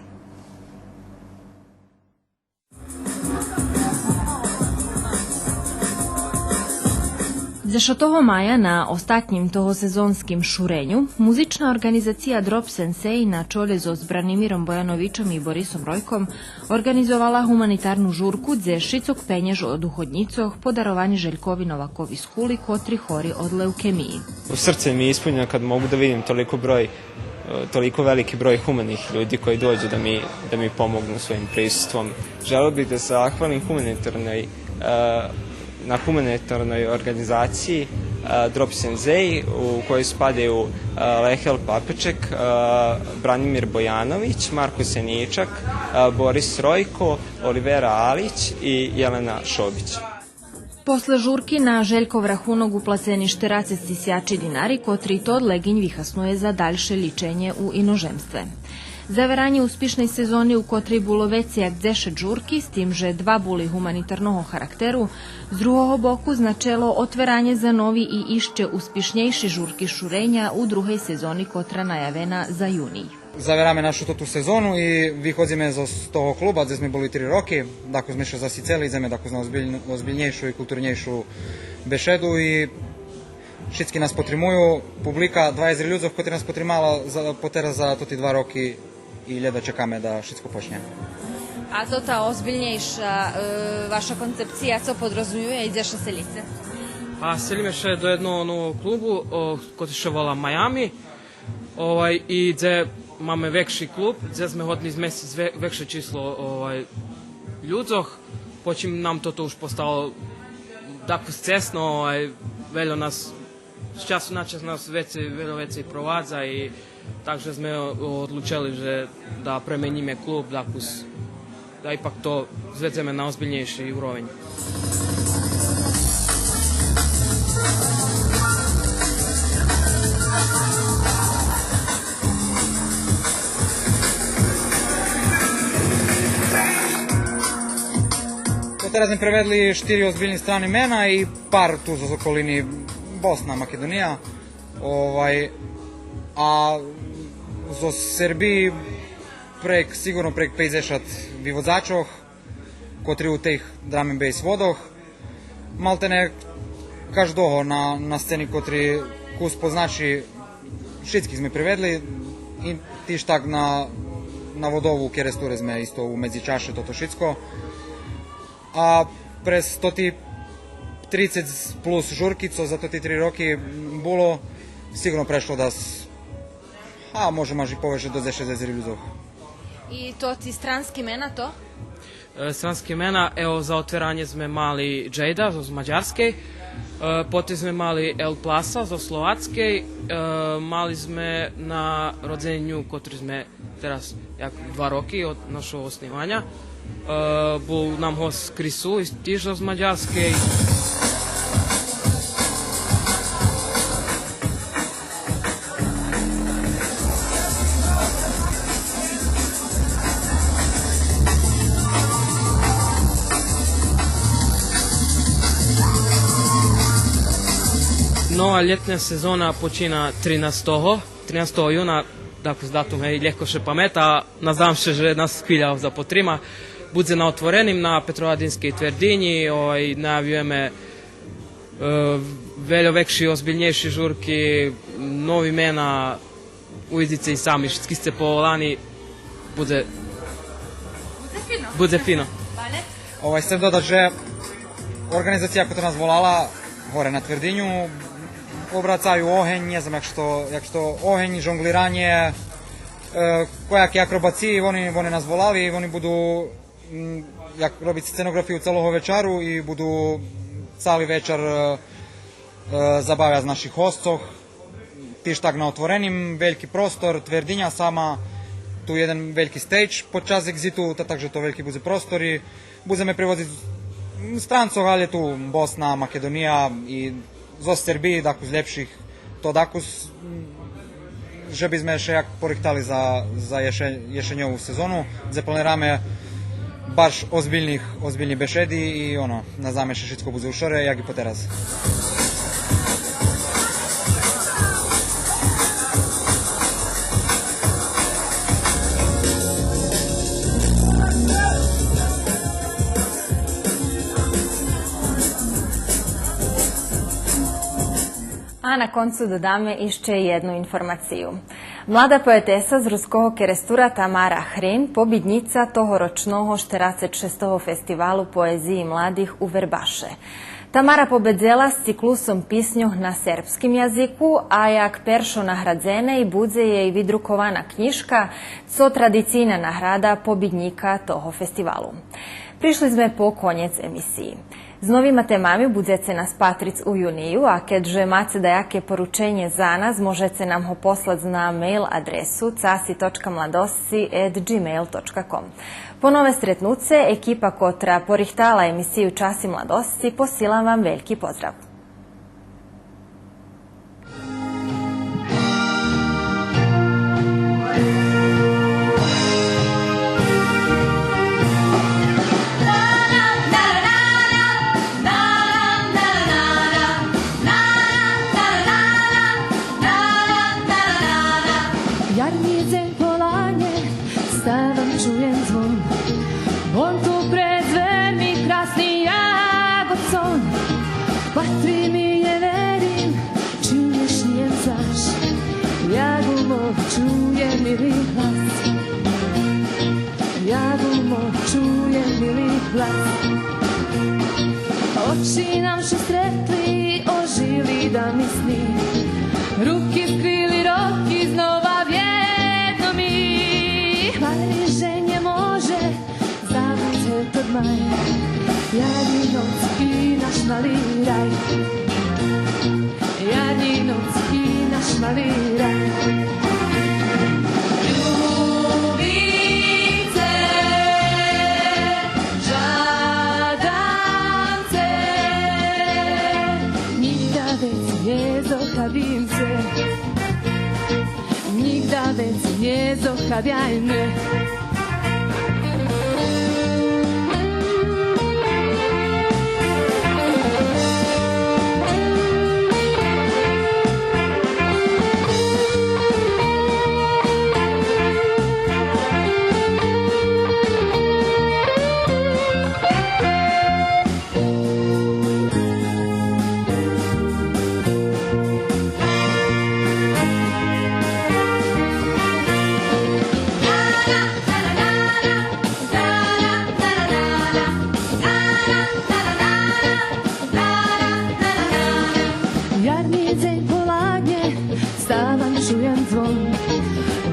Za toho maja na ostatnjim toho sezonskim šurenju, muzična organizacija Drop Sensei na čole so Branimirom Bojanovićom i Borisom Rojkom organizovala humanitarnu žurku gdje šicok penjež od uhodnjicoh podarovani Željkovi Novakovi skuli kotri hori od leukemiji. U srce mi je ispunjeno kad mogu da vidim toliko veliki broj humanih ljudi koji dođu da mi pomognu svojim prisustvom. Želeo bih da se zahvalim na humanitarnoj organizaciji Drop Sensei u kojoj spadaju Lehel Papeček, Branimir Bojanović, Marko Seničak, Boris Rojko, Olivera Alić i Jelena Šobić. Posle žurki na Željkov rahunog uplaceni 40.000 dinari, kotri to leginj vihasnuje za daljše ličenje u inožemstve. Zaveranje uspišnej sezoni u kotrej bulo veci jak 10 žurki, s tim, že 2 buli humanitarnog charakteru, z druhого boku značelo otveranje za novi i išće uspišnejši žurki šurenja u druhej sezoni kotra najavena za junij. Zaverame našu tu sezonu i vychodzíme z toho kluba, kde sme boli 3 roky, tako sme še zasi celi, ideme tako na ozbiljnejšu i kulturnejšu bešedu i všetky nás potrimujú. Publika 20 ľudzov, ktorí nás potrimala potera za toti 2 roky i ljeda čekame da všetko počne. A to ta ozbiljnejša vaša koncepcija, co podrazumijuje i gdje še selite? A selime še do jednog novog klubu, koji se vola Miami, i gdje máme vekši klub, gdje sme hodili z mesec vekše číslo ľudzoch, počím nám toto už postalo tako scesno, veľo nás z času na čas nás veľa vecí provádza i takže sme odlučili, že da premeníme klub, da ipak to zvedeme na ozbiljnejší úroveň. Teraz sme prevedli 4 ozbiljni strani mena i par tu za okolini Bosna, Makedonija. A zo Srbiji sigurno prek 50 vyvodzačov, kotri u teh drum and bass vodoh. Maltene každého na sceni, kotri kus poznači, všetkých sme prevedli i tiž tak na vodovu keresture sme isto u medzičaše toto všetko. A pre 130 plus žurkico za to 3 roky bolo sigurno prešlo da možemo i poveže do 60 ľudov. I to ti stranski mena to? Stranski mena, evo za otveranje sme mali Jada z Mađarske, potom sme mali El Plasa zo Slovatske, mali sme na rodzenju, kotri sme teraz 2 roky od našho osnivanja. Bol nam host Krisu, tiež z Maďarskej. Nova ljetna sezona počína 13. juna, dakle, datum je ľahko še pameta, nazdam še, že nas chvíľa za potrima. Bude na otvorenim na Petrovaradinskej tvrdinji, najavljujeme veľo vekši, ozbiljnejši žurki, novi mena, uvidite i sami, všetky ste povolani, bude fino. Chcem dodať, že organizacija koja nas volala hore na tvrdinju, obracaju oheň, ne znam jak što oheň, žongliranje, kojaki akrobaciji, oni nas volali, oni budu jak robiť scenografiju celoho večaru i budu cali večer zabavljati z naših hostov. Tiž tak na otvorenim, veliki prostor, tvrdinja sama, tu jedan veliki stage počas exitu, takže to veliki bude prostori. Budeme privoziti strancov, ali tu Bosna, Makedonija i zo Srbiji, dakle z lepših, to dakle, že by sme še jak porihtali za ješenjovu sezonu, gdje planirame baš ozbiljnih bešedi i ne znamo še všetko bude u šore, jak i po teraz. A na koncu dodame išće jednu informaciju. Mlada poetesa z ruského kerestura Tamara Hrin, pobjednica tohoročnog 46. festivalu poeziji mladih u Verbaše. Tamara pobedzela s ciklusom pisnjoh na serbskim jaziku, a jak peršo nahradzene i budze je i vidrukovana knjiška, co tradicijna nahrada pobjednika toho festivalu. Prišli sme po konjec emisiji. Z novima temami budete nas patric u juniju, a keďže máte dajaké poručenje za nas, možete nam ho poslať na mail adresu casi.mladosci@gmail.com. Po nove stretnuce, ekipa kotra porihtala emisiju Časi mladosti, posilam vam veliki pozdrav. Patri mi ne verim, čuješ nijem zaš, ja gumo čujem mili glas. Ja gumo čujem mili glas. Oči nam še stretli, ožili da mi sni, ruki skrili roki, znova vjedno mi. Hvali ženje može, zavuče pod maje, Jadninovski naš mali raj, Jadninovski naš mali raj. zokavjajme.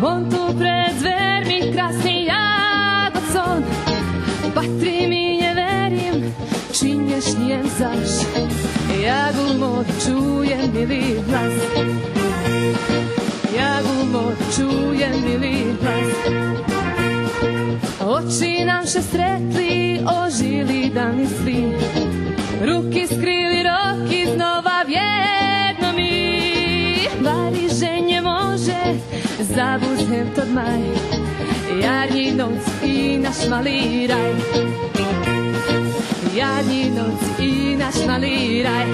On tu pred dvermi krásny jagod son. Patrí mi, neverím, či nešniem zaš. Jak umod čujem milý hlas. Jak umod čujem milý hlas. Oči naše stretli, ožili da misli. Ruky skryli roky, znova v jedno mi. Vari, že nemôže, zabuznem to dmaj, jarní noc i naš malý raj. Jarní noc i naš malý raj.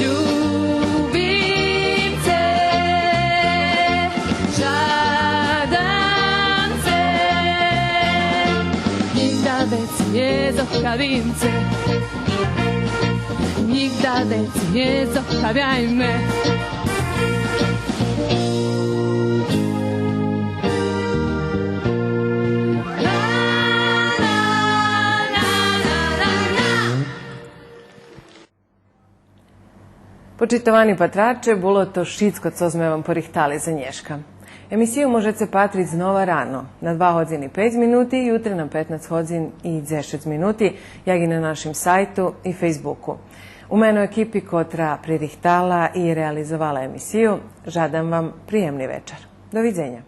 Ljubim te, žadam te, nikda vec nezokavim te. Nikda vec nezokavjajme. Почитовани патраче, було то шицко, co sme vam porihtali za nješka. Emisiju možete patriti znova rano, na 2 hodin i 5 minuti, jutre na 15 hodin i 10 minuti, jak i na našem sajtu i Facebooku. U meno ekipi kotra pririhtala i realizovala emisiju, žadam vam prijemni večer. Doviđenja.